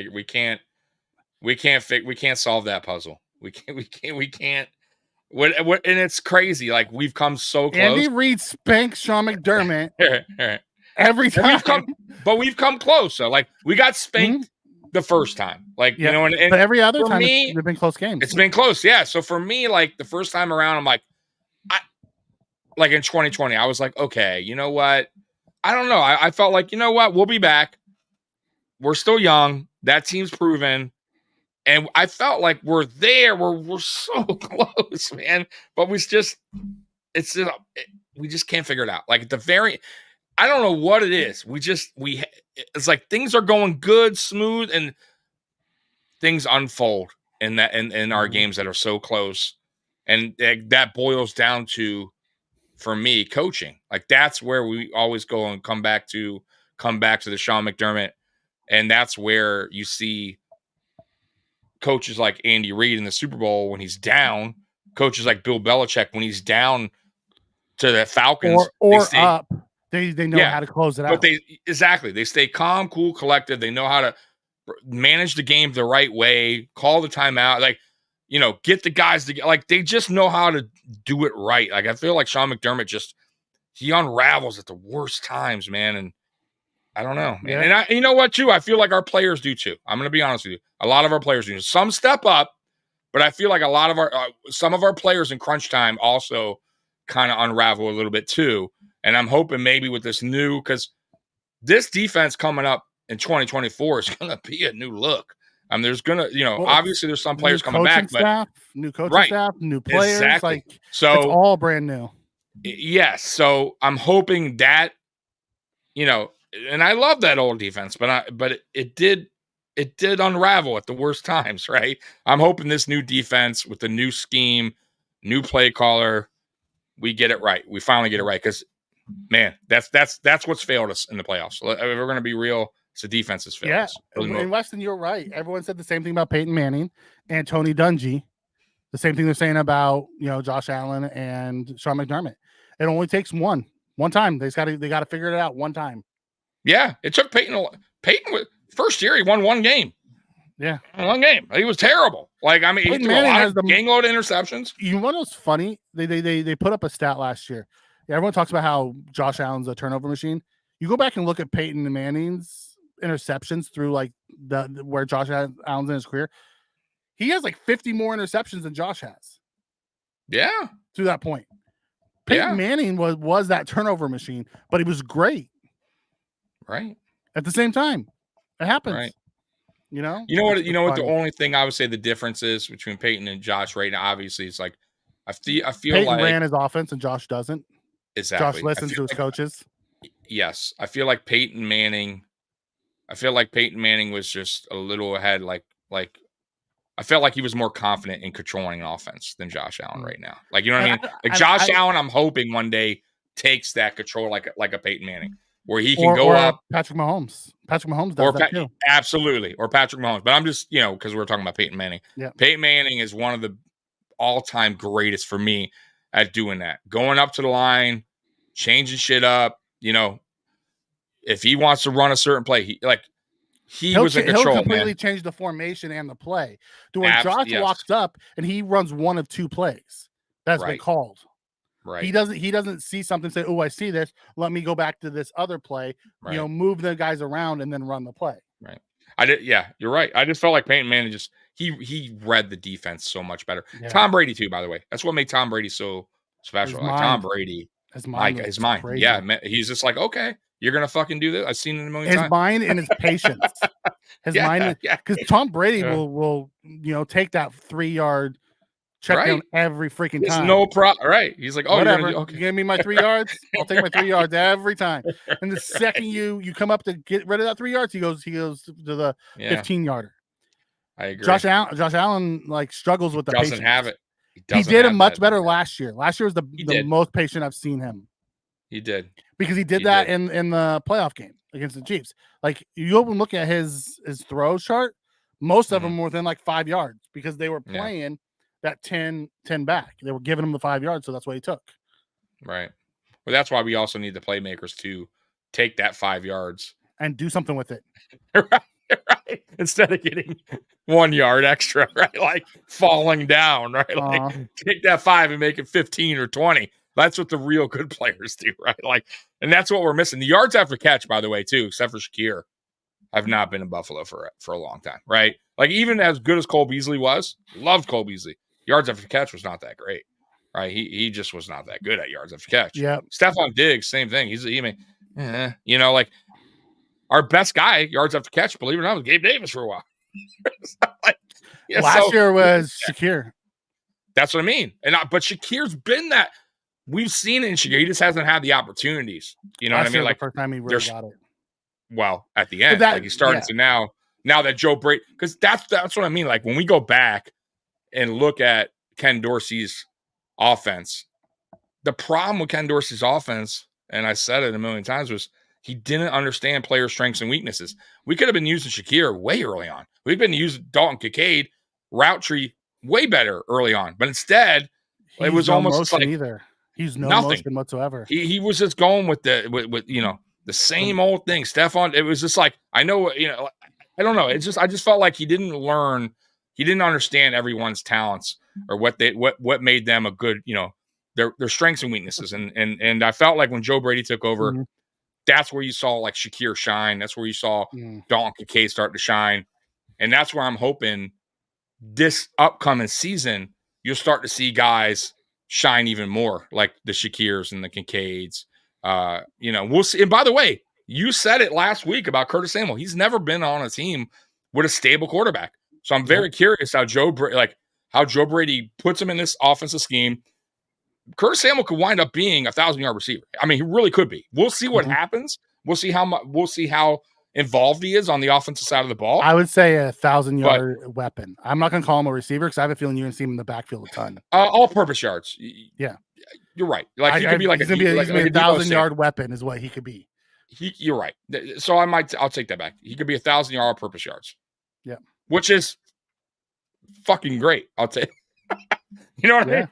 solve that puzzle. We can't. What, and it's crazy. Like we've come so close. Andy Reid spanks Sean McDermott every time. We've come close. So like we got spanked the first time. Like, and but every other time it's been close games. It's been close. Yeah. So for me, like the first time around, I'm like, like in 2020, I was like, okay, you know what? I don't know. I felt like, you know what? We'll be back. We're still young. That team's proven. And I felt like we're there. We're so close, man. But we just can't figure it out. Like I don't know what it is. It's like things are going good, smooth, and things unfold in our games that are so close. And that boils down to, for me, coaching. Like that's where we always go and come back to the Sean McDermott. And that's where you see coaches like Andy Reid in the Super Bowl when he's down, coaches like Bill Belichick when he's down to the Falcons up. They know how to close it out. But they stay calm, cool, collected. They know how to manage the game the right way, call the timeout, like, get the guys to like they just know how to do it right. Like I feel like Sean McDermott he unravels at the worst times, man. And I don't know, man. And you know what, too? I feel like our players do, too. I'm going to be honest with you. A lot of our players do. Some step up, but I feel like a lot of some of our players in crunch time also kind of unravel a little bit, too. And I'm hoping maybe with this because this defense coming up in 2024 is going to be a new look. There's going to, obviously there's some players coming back. But new coaching staff, new players. Exactly. So it's all brand new. Yes. So I'm hoping that, and I love that old defense, but it did unravel at the worst times, right? I'm hoping this new defense with the new scheme, new play caller, we get it right. We finally get it right because, man, that's what's failed us in the playoffs. If we're going to be real, it's the defense has failed us. And Weston, you're right. Everyone said the same thing about Peyton Manning and Tony Dungy. The same thing they're saying about Josh Allen and Sean McDermott. It only takes one time. They got to figure it out one time. Yeah, it took Peyton. First year, he won one game. Yeah, one game. He was terrible. Like he threw a lot of gang-load interceptions. You know what's funny? They put up a stat last year. Yeah, everyone talks about how Josh Allen's a turnover machine. You go back and look at Peyton Manning's interceptions through like where Josh Allen's in his career. He has like 50 more interceptions than Josh has. Yeah, to that point, Peyton Manning was that turnover machine, but he was great. Right. At the same time, it happens. Right. You know what? The only thing I would say the difference is between Peyton and Josh right now. Obviously, it's like I feel Peyton like ran his offense and Josh doesn't. Exactly. Josh listens to his coaches. Yes, I feel like Peyton Manning. Was just a little ahead. Like I felt like he was more confident in controlling an offense than Josh Allen right now. Like you know what I mean? Like Josh Allen, I'm hoping one day takes that control like a Peyton Manning. Where he can go up. Patrick Mahomes. Patrick Mahomes does that too. Absolutely. Or Patrick Mahomes. But I'm just, because we're talking about Peyton Manning. Yeah. Peyton Manning is one of the all-time greatest for me at doing that. Going up to the line, changing shit up. If he wants to run a certain play, he was in control. He'll completely change the formation and the play. To when Josh walks up and he runs one of two plays. That's been called. Right. He doesn't see something, say, "Oh, I see this. Let me go back to this other play." Right. Move the guys around and then run the play. Right. Yeah, you're right. I just felt like Peyton Manning he read the defense so much better. Yeah. Tom Brady too, by the way. That's what made Tom Brady so special. Like Tom Brady, his mind. Crazy. Yeah, he's just like, okay, you're gonna fucking do this. I've seen it a million times. His mind and his patience. His mind, because Tom Brady will take that 3-yard check Right. down every freaking There's time. no problem. Right. He's like, oh, Whatever. you're gonna do okay. You give me my 3 yards. I'll take my 3 yards every time. And the second you come up to get rid of that 3 yards, he goes to the 15-yarder. I agree. Josh Allen like struggles with the doesn't patience. have it. He did it much better last year. Last year was the most patient I've seen him. He did. Because he did that in the playoff game against the Chiefs. Like you open look at his throw chart, most of them were within like 5 yards because they were playing that 10 back. They were giving him the 5 yards, so that's what he took. Right. Well, that's why we also need the playmakers to take that 5 yards and do something with it. right. Instead of getting 1 yard extra, right? Like falling down, right? Like take that 5 and make it 15 or 20. That's what the real good players do, right? Like, and that's what we're missing. The yards after catch, by the way, too, except for Shakir, have not been in Buffalo for a long time, right? Like even as good as Cole Beasley was, loved Cole Beasley. Yards after catch was not that great, right? He just was not that good at yards after catch. Yeah. Stephon Diggs, same thing. You know, like our best guy yards after catch, believe it or not, was Gabe Davis for a while. Last year was Shakir. That's what I mean. But Shakir's been that. We've seen it in Shakir. He just hasn't had the opportunities. You know what I mean? Like the first time he really got it. Well, at the end, like he started to now that Joe Brady, because that's what I mean. Like when we go back and look at Ken Dorsey's offense, the problem with Ken Dorsey's offense, and I said it a million times, was he didn't understand player strengths and weaknesses. We could have been using Shakir way early on. We've been using Dalton Kincaid, route tree way better early on, but instead it was almost like either. He's no nothing motion whatsoever. He was just going with the same old thing. Stephon, it was just like, I know, I don't know. It's just, I just felt like he didn't learn, he didn't understand everyone's talents or what made them a good, their strengths and weaknesses. And I felt like when Joe Brady took over, that's where you saw like Shakir shine. That's where you saw Dalton Kincaid start to shine. And that's where I'm hoping this upcoming season, you'll start to see guys shine even more, like the Shakirs and the Kincaids. We'll see. And by the way, you said it last week about Curtis Samuel. He's never been on a team with a stable quarterback. So I'm very curious how Joe Brady puts him in this offensive scheme. Curtis Samuel could wind up being a 1,000-yard receiver. I mean, he really could be. We'll see what happens. We'll see how involved he is on the offensive side of the ball. I would say a 1,000-yard weapon. I'm not going to call him a receiver because I have a feeling you're going to see him in the backfield a ton. All-purpose yards. Yeah, you're right. Like he could be like he's going to be a 1,000-yard weapon is what he could be. You're right. So I'll take that back. He could be 1,000-yard all-purpose yards. Yeah, which is fucking great. I'll take. You know what I mean?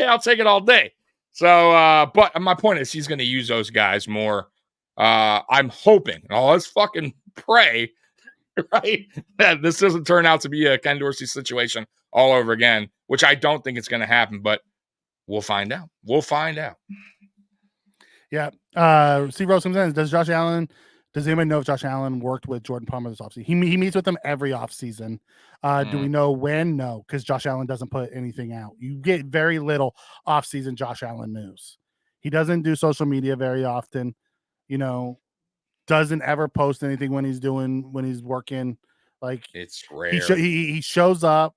I'll take it all day. So, but my point is, he's going to use those guys more. I'm hoping. Let's fucking pray, right? That this doesn't turn out to be a Ken Dorsey situation all over again, which I don't think it's going to happen. But we'll find out. Yeah. Steve Rose comes in. Does anybody know if Josh Allen worked with Jordan Palmer this offseason? He meets with them every offseason. Do we know when? No, because Josh Allen doesn't put anything out. You get very little offseason Josh Allen news. He doesn't do social media very often. Doesn't ever post anything when he's working. Like it's rare. He shows up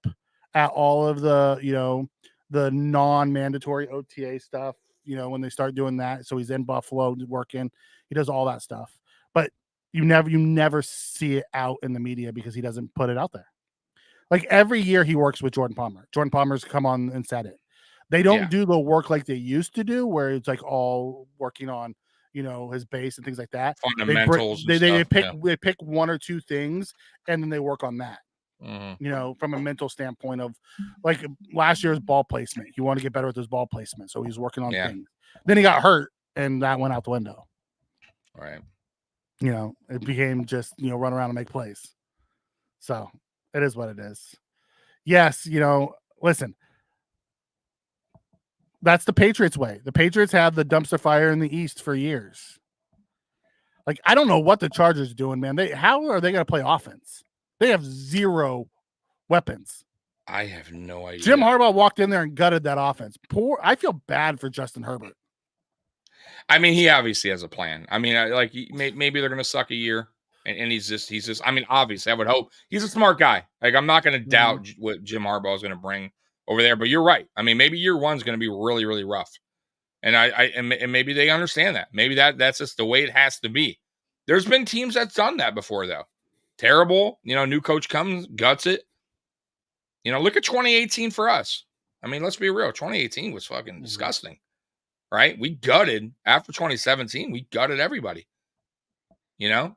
at all of the non-mandatory OTA stuff. When they start doing that, so he's in Buffalo working. He does all that stuff. But you never see it out in the media because he doesn't put it out there. Like every year he works with Jordan Palmer. Jordan Palmer's come on and said it. They don't do the work like they used to do, where it's like all working on, his base and things like that. Fundamentals. They pick one or two things and then they work on that. From a mental standpoint of like last year's ball placement. He wanted to get better with his ball placement. So he's working on things. Then he got hurt and that went out the window. Right. It became just, run around and make plays. So it is what it is. Yes. Listen, that's the Patriots way. The Patriots have the dumpster fire in the East for years. Like, I don't know what the Chargers are doing, man. How are they going to play offense? They have zero weapons. I have no idea. Jim Harbaugh walked in there and gutted that offense. I feel bad for Justin Herbert. I mean, he obviously has a plan. I mean, maybe they're going to suck a year, and he's just. I mean, obviously, I would hope he's a smart guy. Like, I'm not going to doubt what Jim Harbaugh is going to bring over there. But you're right. I mean, maybe year one's going to be really, really rough. And and maybe they understand that. Maybe that's just the way it has to be. There's been teams that's done that before, though. Terrible. New coach comes, guts it. Look at 2018 for us. I mean, let's be real. 2018 was fucking disgusting, right? We gutted after 2017. We gutted everybody, Yep.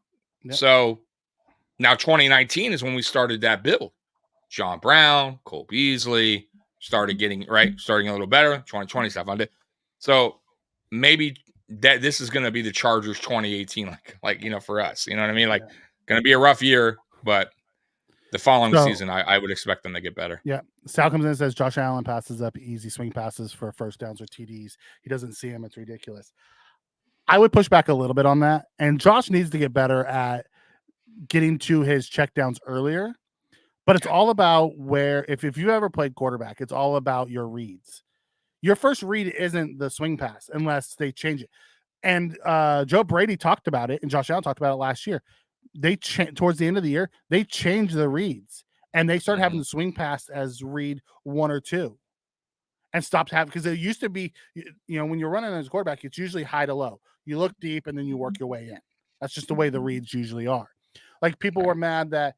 So now 2019 is when we started that build. John Brown, Cole Beasley started getting starting a little better. 2020 stuff on it. So maybe that this is going to be the Chargers 2018, for us. You know what I mean? Going to be a rough year, but the following season, I would expect them to get better. Yeah. Sal comes in and says Josh Allen passes up easy swing passes for first downs or TDs. He doesn't see him. It's ridiculous. I would push back a little bit on that. And Josh needs to get better at getting to his checkdowns earlier. But it's all about if you ever played quarterback, it's all about your reads. Your first read isn't the swing pass unless they change it. And Joe Brady talked about it, and Josh Allen talked about it last year. They towards the end of the year, they changed the reads, and they started having the swing pass as read 1 or 2, and stopped having, because it used to be, when you're running as a quarterback, it's usually high to low. You look deep and then you work your way in. That's just the way the reads usually are. Like, people were mad that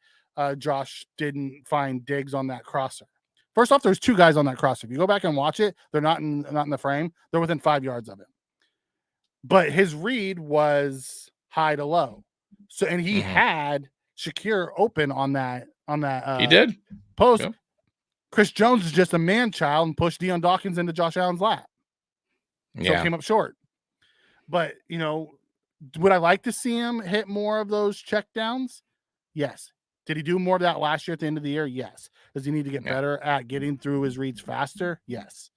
Josh didn't find Diggs on that crosser. First off, there's 2 guys on that crosser. If you go back and watch it, they're not in the frame. They're within 5 yards of him. But his read was high to low. So, and he had Shakir open on that. He did post. Yep. Chris Jones is just a man child and pushed Deion Dawkins into Josh Allen's lap. So it came up short. But, would I like to see him hit more of those checkdowns? Yes. Did he do more of that last year at the end of the year? Yes. Does he need to get better at getting through his reads faster? Yes.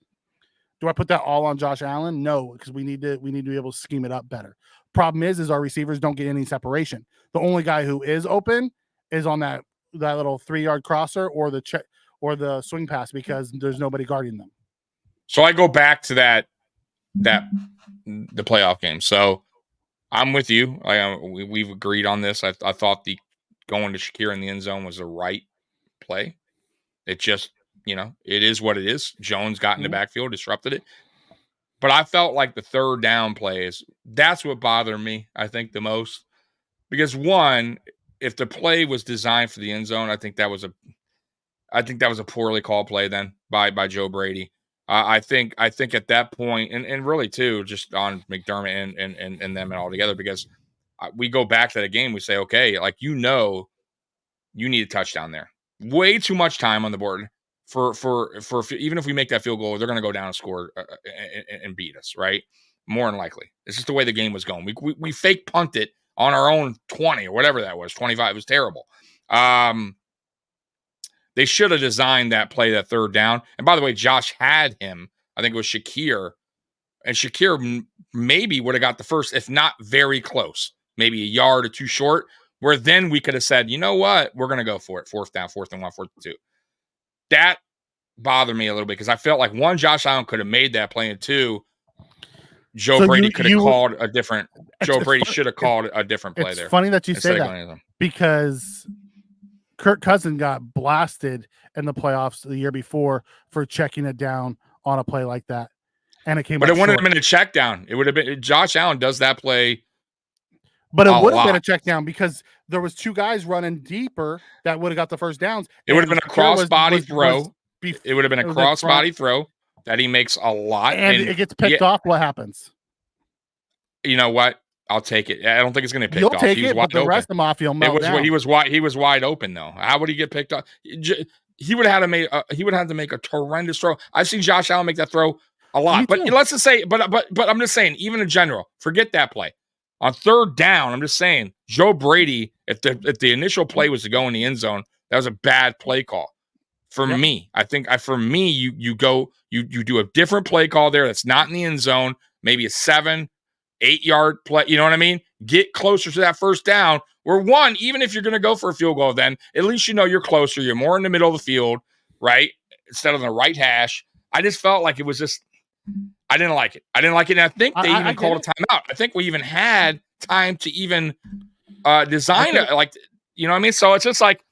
Do I put that all on Josh Allen? No, because we need to be able to scheme it up better. Problem is our receivers don't get any separation. The only guy who is open is on that little 3-yard crosser or the swing pass, because there's nobody guarding them. So I go back to the playoff game. So I'm with you. We've agreed on this. I thought the going to Shakir in the end zone was the right play. It just, it is what it is. Jones got in the backfield, disrupted it. But I felt like the third down plays, that's what bothered me, I think, the most. Because, one, if the play was designed for the end zone, I think that was a poorly called play then by Joe Brady. I think at that point, and really too, just on McDermott and them and all together, because we go back to the game, we say, okay, you need a touchdown there. Way too much time on the board for even if we make that field goal, they're going to go down and score and beat us, right? More than likely. It's just the way the game was going. We fake punt it on our own 20 or whatever that was, 25. It was terrible. They should have designed that play, that third down. And by the way, Josh had him. I think it was Shakir. And Shakir maybe would have got the first, if not very close, maybe a yard or 2 short, where then we could have said, you know what? We're going to go for it. 4th down, 4th and 1, 4th and 2. That bothered me a little bit, because I felt like, 1, Josh Allen could have made that play, and 2, Joe Brady could have called a different. Joe Brady should have called a different play there. It's funny that you say that, because Kirk Cousins got blasted in the playoffs the year before for checking it down on a play like that, and it came. But it wouldn't have been a check down. It would have been Josh Allen does that play. But it would have been a check down, because there was 2 guys running deeper that would have got the first downs. It would have been a cross-body throw. It would have been a cross-body throw that he makes a lot. And it gets picked off. What happens? You know what? I'll take it. I don't think it's going to get picked off. You'll take it, but the rest of Mafia will melt down. He was wide open, though. How would he get picked off? He would have had to make a horrendous throw. I've seen Josh Allen make that throw a lot. But let's just say, but I'm just saying, even in general, forget that play. On third down, I'm just saying, Joe Brady, if the initial play was to go in the end zone, that was a bad play call. For me, I think you do a different play call there that's not in the end zone, maybe a 7-8 yard play. You know what I mean? Get closer to that first down, where, 1, even if you're going to go for a field goal, then at least you're closer. You're more in the middle of the field, right? Instead of the right hash. I just felt like it was just, I didn't like it. And I think they even called a timeout. I think we even had time to even design it. Like, you know what I mean? So it's just like,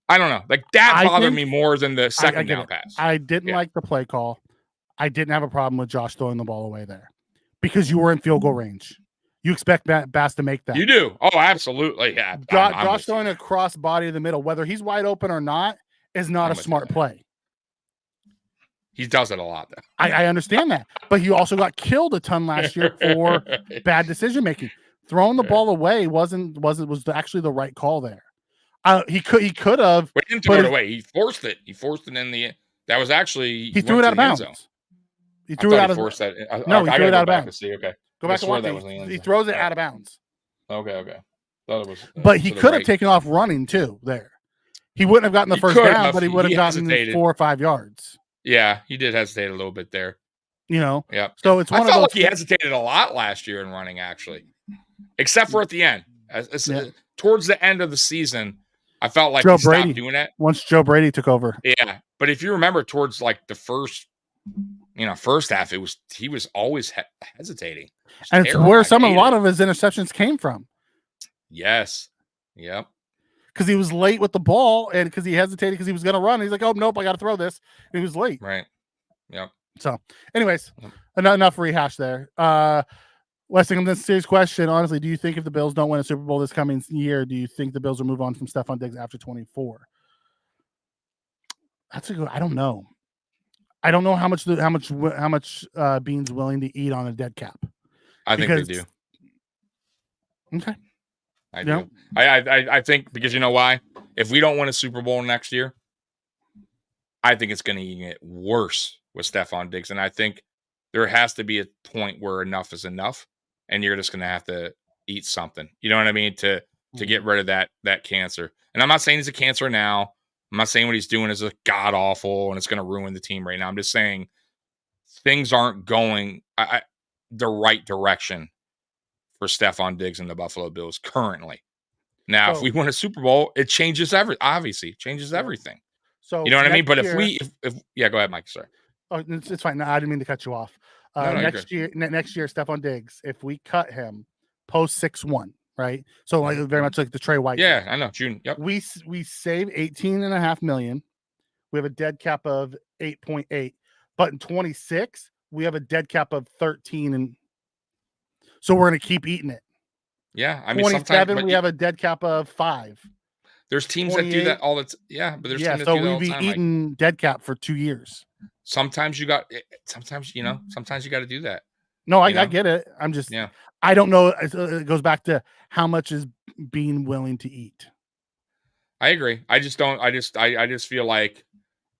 I don't know. Like that I bothered think- me more than the I second get down it. pass. I didn't like the play call. I didn't have a problem with Josh throwing the ball away there because you were in field goal range. You expect Bass to make that. You do. Oh, absolutely. Yeah. Josh throwing a cross body in the middle, whether he's wide open or not, is not a smart play. He does it a lot, though. I understand that, but he also got killed a ton last year for bad decision making. Throwing the ball away was actually the right call there. He could have. But he didn't throw it away. He forced it. He forced it in the. That was actually. He threw it out of bounds. He threw it out of. Forced that. No, he threw it out of bounds. See, okay. Go back and watch it. He throws it out of bounds. Okay. Thought it was. But he could have taken off running too. There, he wouldn't have gotten the first down, but he would have gotten 4 or 5 yards. Yeah, he did hesitate a little bit there. You know. Yeah. So it's one of those. I felt like he hesitated a lot last year in running, actually, except for at the end. Towards the end of the season, I felt like he stopped doing that once Joe Brady took over. Yeah, but if you remember, towards like the first half, he was always hesitating, and it's where a lot of his interceptions came from. Yes. Yep. Because he was late with the ball, and because he hesitated because he was going to run. He's like, "Oh nope, I got to throw this." And he was late. Right. Yep. So, anyways, enough rehash there. Let's think of this serious question. Honestly, do you think if the Bills don't win a Super Bowl this coming year, do you think the Bills will move on from Stephon Diggs after 24? That's a good. I don't know. I don't know how much Bean's willing to eat on a dead cap. I think they do. Okay. I do. I think because you know why? If we don't win a Super Bowl next year, I think it's going to get worse with Stephon Diggs, and I think there has to be a point where enough is enough, and you're just going to have to eat something. You know what I mean? To get rid of that cancer. And I'm not saying he's a cancer now. I'm not saying what he's doing is a god awful and it's going to ruin the team right now. I'm just saying things aren't going the right direction for Stephon Diggs and the Buffalo Bills currently. Now, if we win a Super Bowl, it changes everything. So you know what I mean? But if go ahead, Mike. Sorry. Oh, it's fine. No, I didn't mean to cut you off. Next year, Stephon Diggs, if we cut him post 6-1, right? So like very much like the Trey White. Yeah, I know. June. Yep. We save $18.5 million. We have a dead cap of 8.8, but in 26 we have a dead cap of 13, and so we're gonna keep eating it. Yeah, I mean, 27 we have a dead cap of 5. There's teams that do that all the time. Yeah, but there's teams that do that all the time. So we've been eating dead cap for 2 years. Sometimes you got to do that. No, I get it. I'm just, I don't know. It goes back to how much is being willing to eat. I agree. I just feel like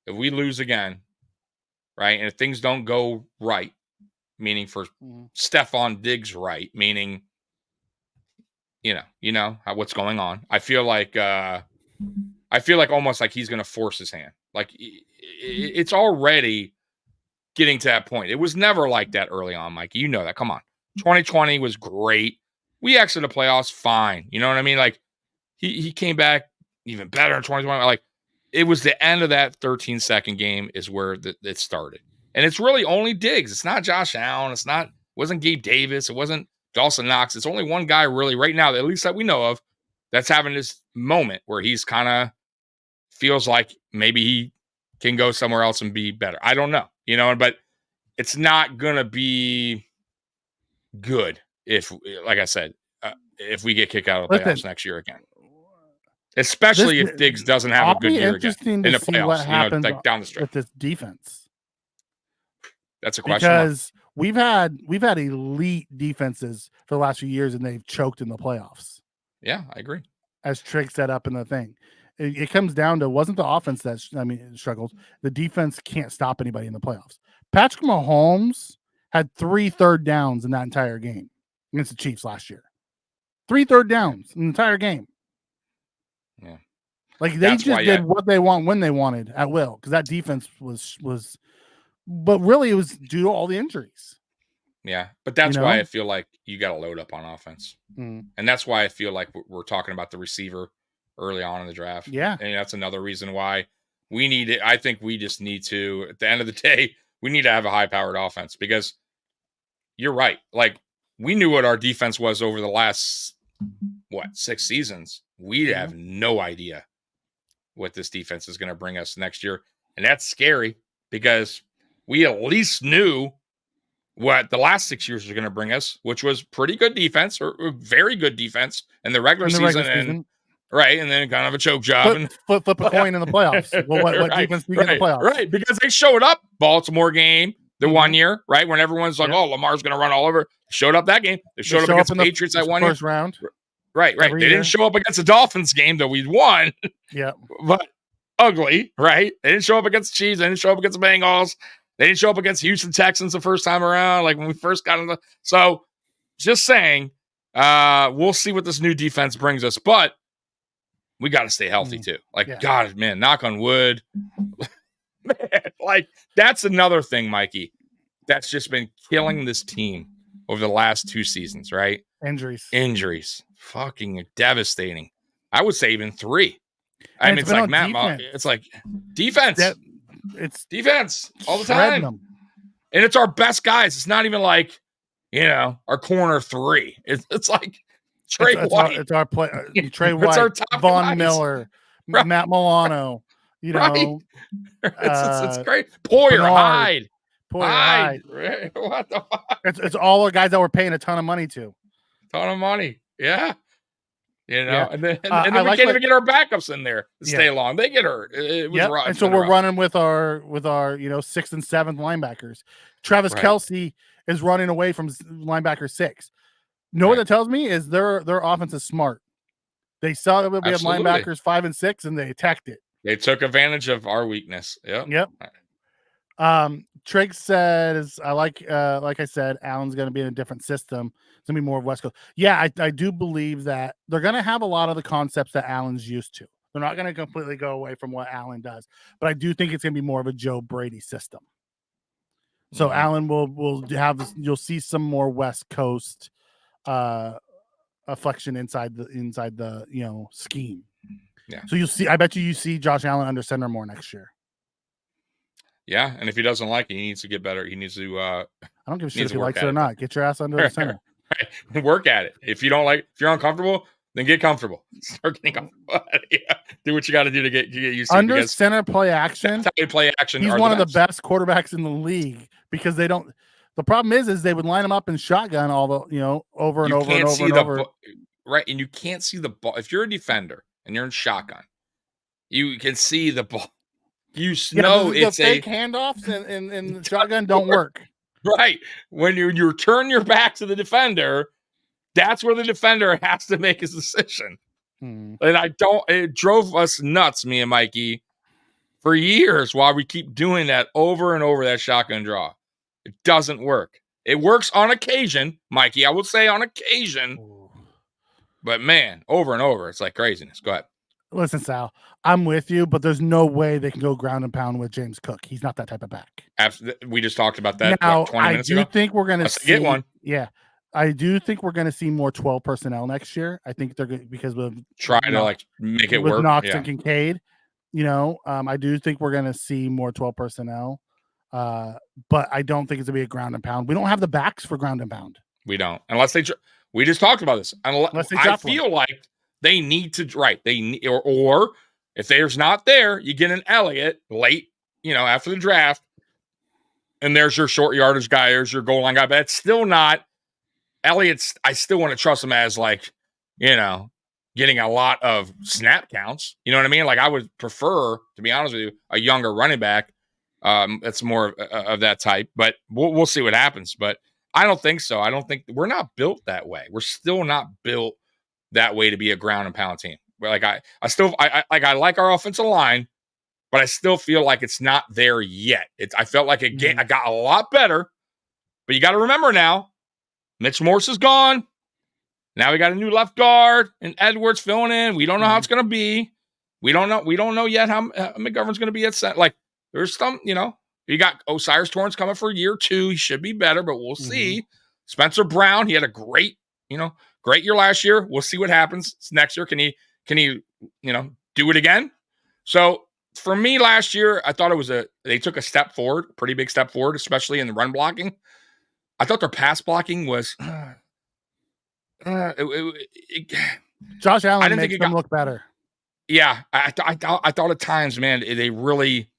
if we lose again, right, and if things don't go right, meaning for Stephon Diggs right, meaning, what's going on. I feel like almost like he's going to force his hand. Like it's already getting to that point. It was never like that early on, Mike. You know that. Come on. 2020 was great. We exited the playoffs fine. You know what I mean? Like he came back even better in 2020. Like it was the end of that 13-second game is where it started. And it's really only Diggs. It's not Josh Allen. It wasn't Gabe Davis. It wasn't Dawson Knox. It's only one guy really right now, at least that we know of, that's having this moment where he's kind of feels like maybe he can go somewhere else and be better. I don't know, but it's not going to be good if, like I said, if we get kicked out of the playoffs next year again. Especially if Diggs doesn't have a good year again in the playoffs, like down the stretch. With this defense. That's a question. Because we've had elite defenses for the last few years, and they've choked in the playoffs. Yeah, I agree. As Trick set up in the thing. It comes down to wasn't the offense that struggled. The defense can't stop anybody in the playoffs. Patrick Mahomes had 3 third downs in that entire game against the Chiefs last year. 3 third downs in the entire game. Yeah, like they did what they want when they wanted at will because that defense was, but really it was due to all the injuries. Yeah, but that's why I feel like you got to load up on offense, and that's why I feel like we're talking about the receiver early on in the draft. Yeah. And that's another reason why we need it. I think we just need to, at the end of the day, we need to have a high-powered offense because you're right. Like, we knew what our defense was over the last, 6 seasons. We have no idea what this defense is going to bring us next year. And that's scary because we at least knew what the last 6 years was going to bring us, which was pretty good defense or very good defense in the regular season. And right, and then kind of a choke job. Flip a coin in the playoffs. Well, what right, defense do you get in the playoffs? Right, because they showed up Baltimore game the 1 year, right, when everyone's like, oh, Lamar's going to run all over. Showed up that game. They showed up against the Patriots that 1 year. First round. Right. They didn't show up against the Dolphins game that we won. Yeah. But ugly, right? They didn't show up against the Chiefs. They didn't show up against the Bengals. They didn't show up against Houston Texans the first time around, like when we first got in the. So just saying, we'll see what this new defense brings us, but we got to stay healthy too. Like, God, man, knock on wood. Man, like, that's another thing, Mikey, that's just been killing this team over the last 2 seasons, right? Injuries. Fucking devastating. I would say even 3. I mean, it's like Matt. It's like defense. It's defense all the time. And it's our best guys. It's not even like, our corner 3. It's like Trey White. It's our play. Trey White, it's our top Von guys. Miller, right. Matt Milano. Right. It's great. Poyer, Hyde. Hyde. What the fuck? It's all the guys that we're paying a ton of money to. Ton of money. Yeah. And then we can't even get our backups in there to stay long. They get hurt. It was rough. And so we're running with our 6th and 7th linebackers. Travis Kelce is running away from linebacker 6. What that tells me is their offense is smart. They saw that we had linebackers 5 and 6, and they attacked it. They took advantage of our weakness. Yep. Trigg says, like I said, Allen's going to be in a different system. It's going to be more West Coast. Yeah, I do believe that they're going to have a lot of the concepts that Allen's used to. They're not going to completely go away from what Allen does, but I do think it's going to be more of a Joe Brady system. So Allen will have this. You'll see some more West Coast afflection inside the scheme. Yeah. So you'll see. I bet you see Josh Allen under center more next year. Yeah, and if he doesn't like it, he needs to get better. He needs to. I don't give a shit if he likes it or not. Get your ass under the center. Right. Work at it. If you're uncomfortable, then get comfortable. Start getting comfortable. Do what you got to do to get used to under center play action. That's how you play action. He's one of the best quarterbacks in the league because they don't. The problem is they would line him up in shotgun all the over and over and over and over. Right, and you can't see the ball if you're a defender and you're in shotgun. You can see the ball. You know it's fake handoffs and shotgun don't work. Right. When you turn your back to the defender, that's where the defender has to make his decision. And it drove us nuts, me and Mikey, for years while we keep doing that over and over, that shotgun draw. It doesn't work. It works on occasion, Mikey. I would say on occasion. But man, over and over, it's like craziness. Go ahead. Listen, Sal, I'm with you, but there's no way they can go ground and pound with James Cook. He's not that type of back. We just talked about that now, 20 minutes ago. I do think we're going to see get one. Yeah, I do think we're going to see more 12 personnel next year. I think they're going because we'll try to make it with work. Knox and Kincaid. I do think we're going to see more 12 personnel, but I don't think it's going to be a ground and pound. We don't have the backs for ground and pound. We don't, unless they. We just talked about this. Unless I feel like they need to or if there's not there, you get an Elliott late, after the draft, and there's your short yardage guy, there's your goal line guy, but it's still not Elliott's. I still want to trust him as getting a lot of snap counts. You know what I mean? Like I would prefer, to be honest with you, a younger running back. That's more of that type, but we'll see what happens. But I don't think so. I don't think we're not built that way. We're still not built that way to be a ground and pound team. Like I like our offensive line, but I still feel like it's not there yet. I felt like I got a lot better, but you got to remember now, Mitch Morse is gone. Now we got a new left guard and Edwards filling in. We don't know how it's going to be. We don't know yet how McGovern's going to be at center. Like there's some, you got Osiris Torrance coming for year 2. He should be better, but we'll see. Spencer Brown, he had a great year last year. We'll see what happens next year. Can he do it again? So for me last year, I thought they took a step forward, a pretty big step forward, especially in the run blocking. I thought their pass blocking was Josh Allen makes them look better. Yeah, I thought at times, man, they really,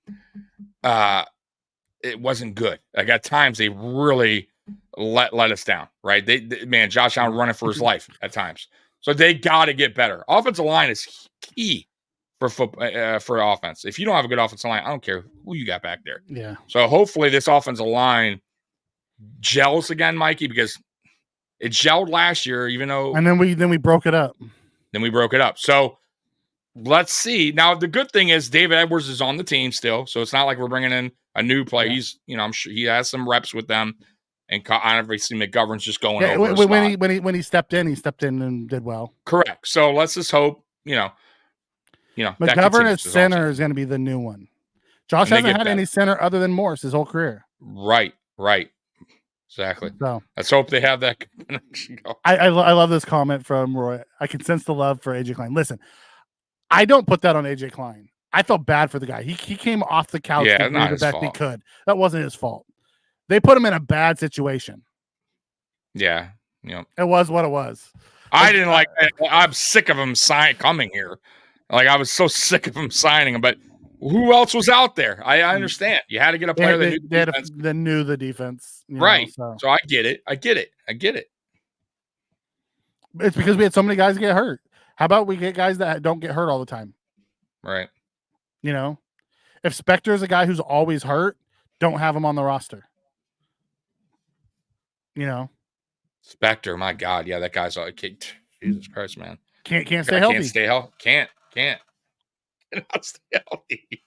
it wasn't good. Like at times, they really let us down. Right? Man, Josh Allen running for his life at times. So they got to get better. Offensive line is key for offense. If you don't have a good offensive line, I don't care who you got back there. Yeah. So hopefully this offensive line gels again, Mikey, because it gelled last year, even though. And then we broke it up. So let's see. Now the good thing is David Edwards is on the team still, so it's not like we're bringing in a new player. Yeah. He's, I'm sure he has some reps with them, and obviously McGovern's just going over. When he stepped in and did well. Correct. So let's just hope, McGovern as center is going to be the new one. Josh hasn't had any center other than Morse his whole career. Right. Exactly. So let's hope they have that connection. I love this comment from Roy. I can sense the love for AJ Klein. Listen, I don't put that on AJ Klein. I felt bad for the guy. He came off the couch and did the best he could. That wasn't his fault. They put him in a bad situation. Yeah. It was what it was. I didn't like that. I'm sick of him coming here. Like I was so sick of him signing him, but who else was out there? I understand. You had to get a player that knew the defense. Right. So I get it. It's because we had so many guys get hurt. How about we get guys that don't get hurt all the time? Right. If Spector is a guy who's always hurt, don't have him on the roster. Spector, my God. Yeah, that guy's all kicked. Jesus Christ, man. Can't stay healthy. Can't stay healthy. Can't. Cannot stay healthy.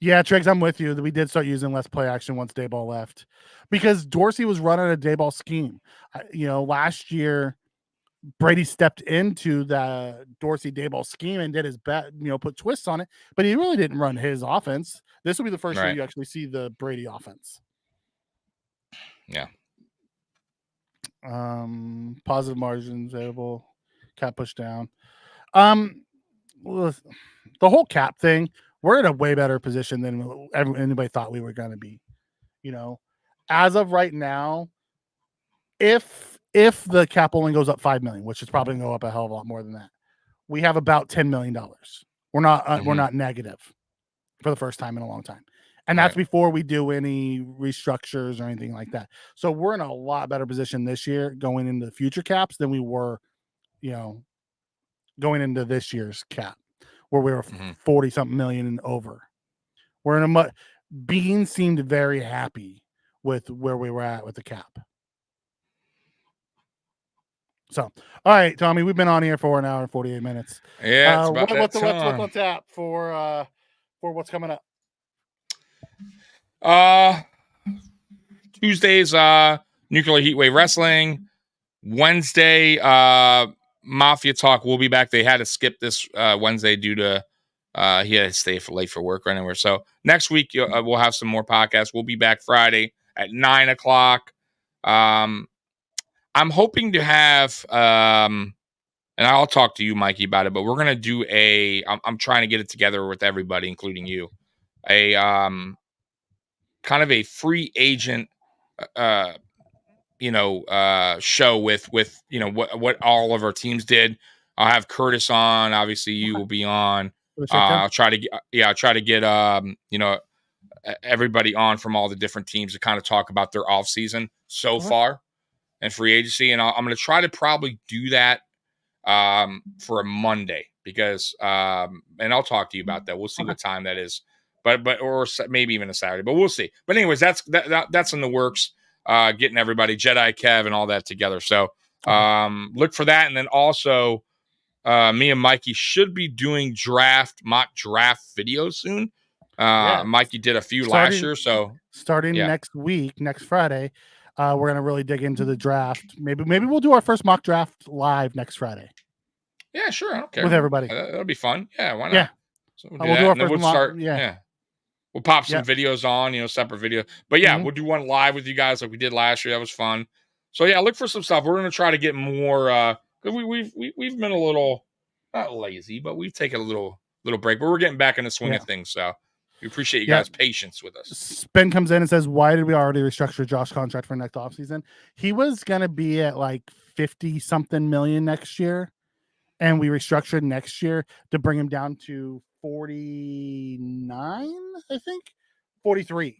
Yeah, Triggs, I'm with you. We did start using less play action once Dayball left because Dorsey was running a Dayball scheme. Last year, Brady stepped into the Dorsey Dayball scheme and did his best, put twists on it, but he really didn't run his offense. This will be the first year you actually see the Brady offense. Yeah. Positive margins available, cap push down. The whole cap thing, we're in a way better position than anybody thought we were going to be. As of right now, if the cap only goes up $5 million, which is probably going to go up a hell of a lot more than that, we have about $10 million. We're not negative for the first time in a long time. And that's before we do any restructures or anything like that. So we're in a lot better position this year going into the future caps than we were, going into this year's cap where we were 40 something million and over. We're in Bean seemed very happy with where we were at with the cap. So, all right, Tommy, we've been on here for an hour and 48 minutes. Yeah, what's on tap for what's coming up? Tuesdays, Nuclear Heatwave Wrestling. Wednesday, Mafia Talk will be back. They had to skip this Wednesday due to he had to stay late for work or anywhere. So next week we'll have some more podcasts. We'll be back Friday at 9:00. I'm hoping to have and I'll talk to you, Mikey, about it. But we're gonna do I'm trying to get it together with everybody, including you. Kind of a free agent, show with what all of our teams did. I'll have Curtis on. Obviously, you will be on. I'll try to get everybody on from all the different teams to kind of talk about their off season so far and free agency. And I'm going to try to probably do that for a Monday because and I'll talk to you about that. We'll see what time that is. But or maybe even a Saturday, but we'll see. But anyways, that's in the works. Getting everybody, Jedi Kev and all that together. So look for that. And then also me and Mikey should be doing mock draft videos soon. Mikey did a few last year. So starting next week, next Friday, we're going to really dig into the draft. Maybe we'll do our first mock draft live next Friday. Yeah, sure. I don't care. With everybody. That'll be fun. Yeah, why not? Yeah. So we'll do our first mock. We'll pop some videos on, separate video. But we'll do one live with you guys like we did last year. That was fun. So look for some stuff. We're gonna try to get more. We've been a little not lazy, but we've taken a little break. But we're getting back in the swing of things. So we appreciate you guys' patience with us. Ben comes in and says, "Why did we already restructure Josh's contract for next offseason? He was gonna be at like 50 something million next year, and we restructured next year to bring him down to 49, I think 43.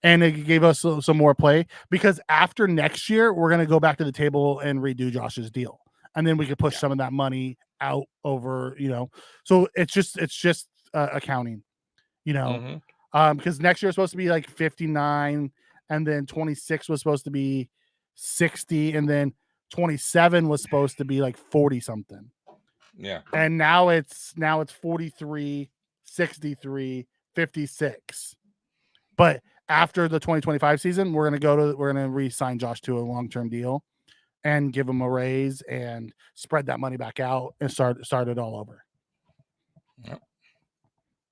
And it gave us some more play, because after next year, we're going to go back to the table and redo Josh's deal. And then we could push some of that money out over, so it's just accounting, because next year was supposed to be like 59, and then 26 was supposed to be 60, and then 27 was supposed to be like 40 something. Yeah. And now it's 43, 63, 56. But after the 2025 season, we're going to re-sign Josh to a long-term deal and give him a raise and spread that money back out and start it all over. Yep.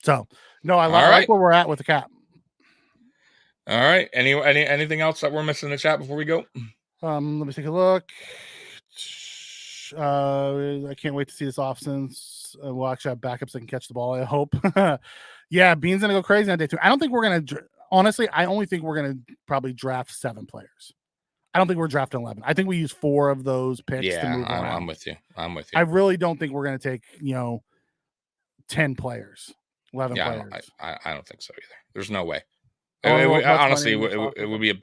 So, no, I like where we're at with the cap. All right. Anything else that we're missing in the chat before we go? Let me take a look. I can't wait to see this off since we'll actually have backups that can catch the ball, I hope. Yeah, Bean's going to go crazy on day 2. I don't think we're going to honestly, I only think we're going to probably draft 7 players. I don't think we're drafting 11. I think we use 4 of those picks to move around. I'm with you. I really don't think we're going to take, 10 players, 11 players. I don't think so either. There's no way. Honestly, it would be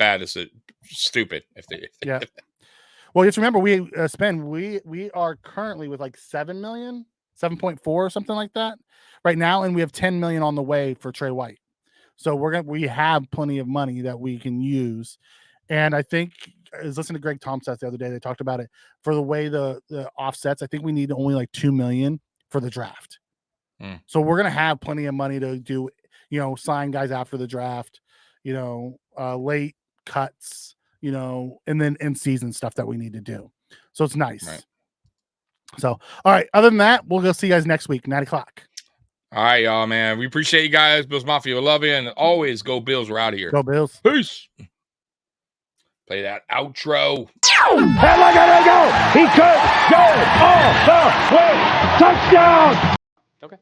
stupid if they. Yeah. Well, just remember, we are currently with like 7 million, 7.4 or something like that right now, and we have 10 million on the way for Trey White. So we have plenty of money that we can use. And I think I was listening to Greg Thompson the other day. They talked about it for the way the offsets. I think we need only like 2 million for the draft. So we're going to have plenty of money to do, sign guys after the draft, late cuts, and then in season stuff that we need to do. So it's nice. Right. So, all right. Other than that, we'll go see you guys next week, 9 o'clock. All right, y'all, man. We appreciate you guys. Bills Mafia, we love you. And always go Bills. We're out of here. Go Bills. Peace. Play that outro. And look at him go. He could go all the way. Touchdown. Okay.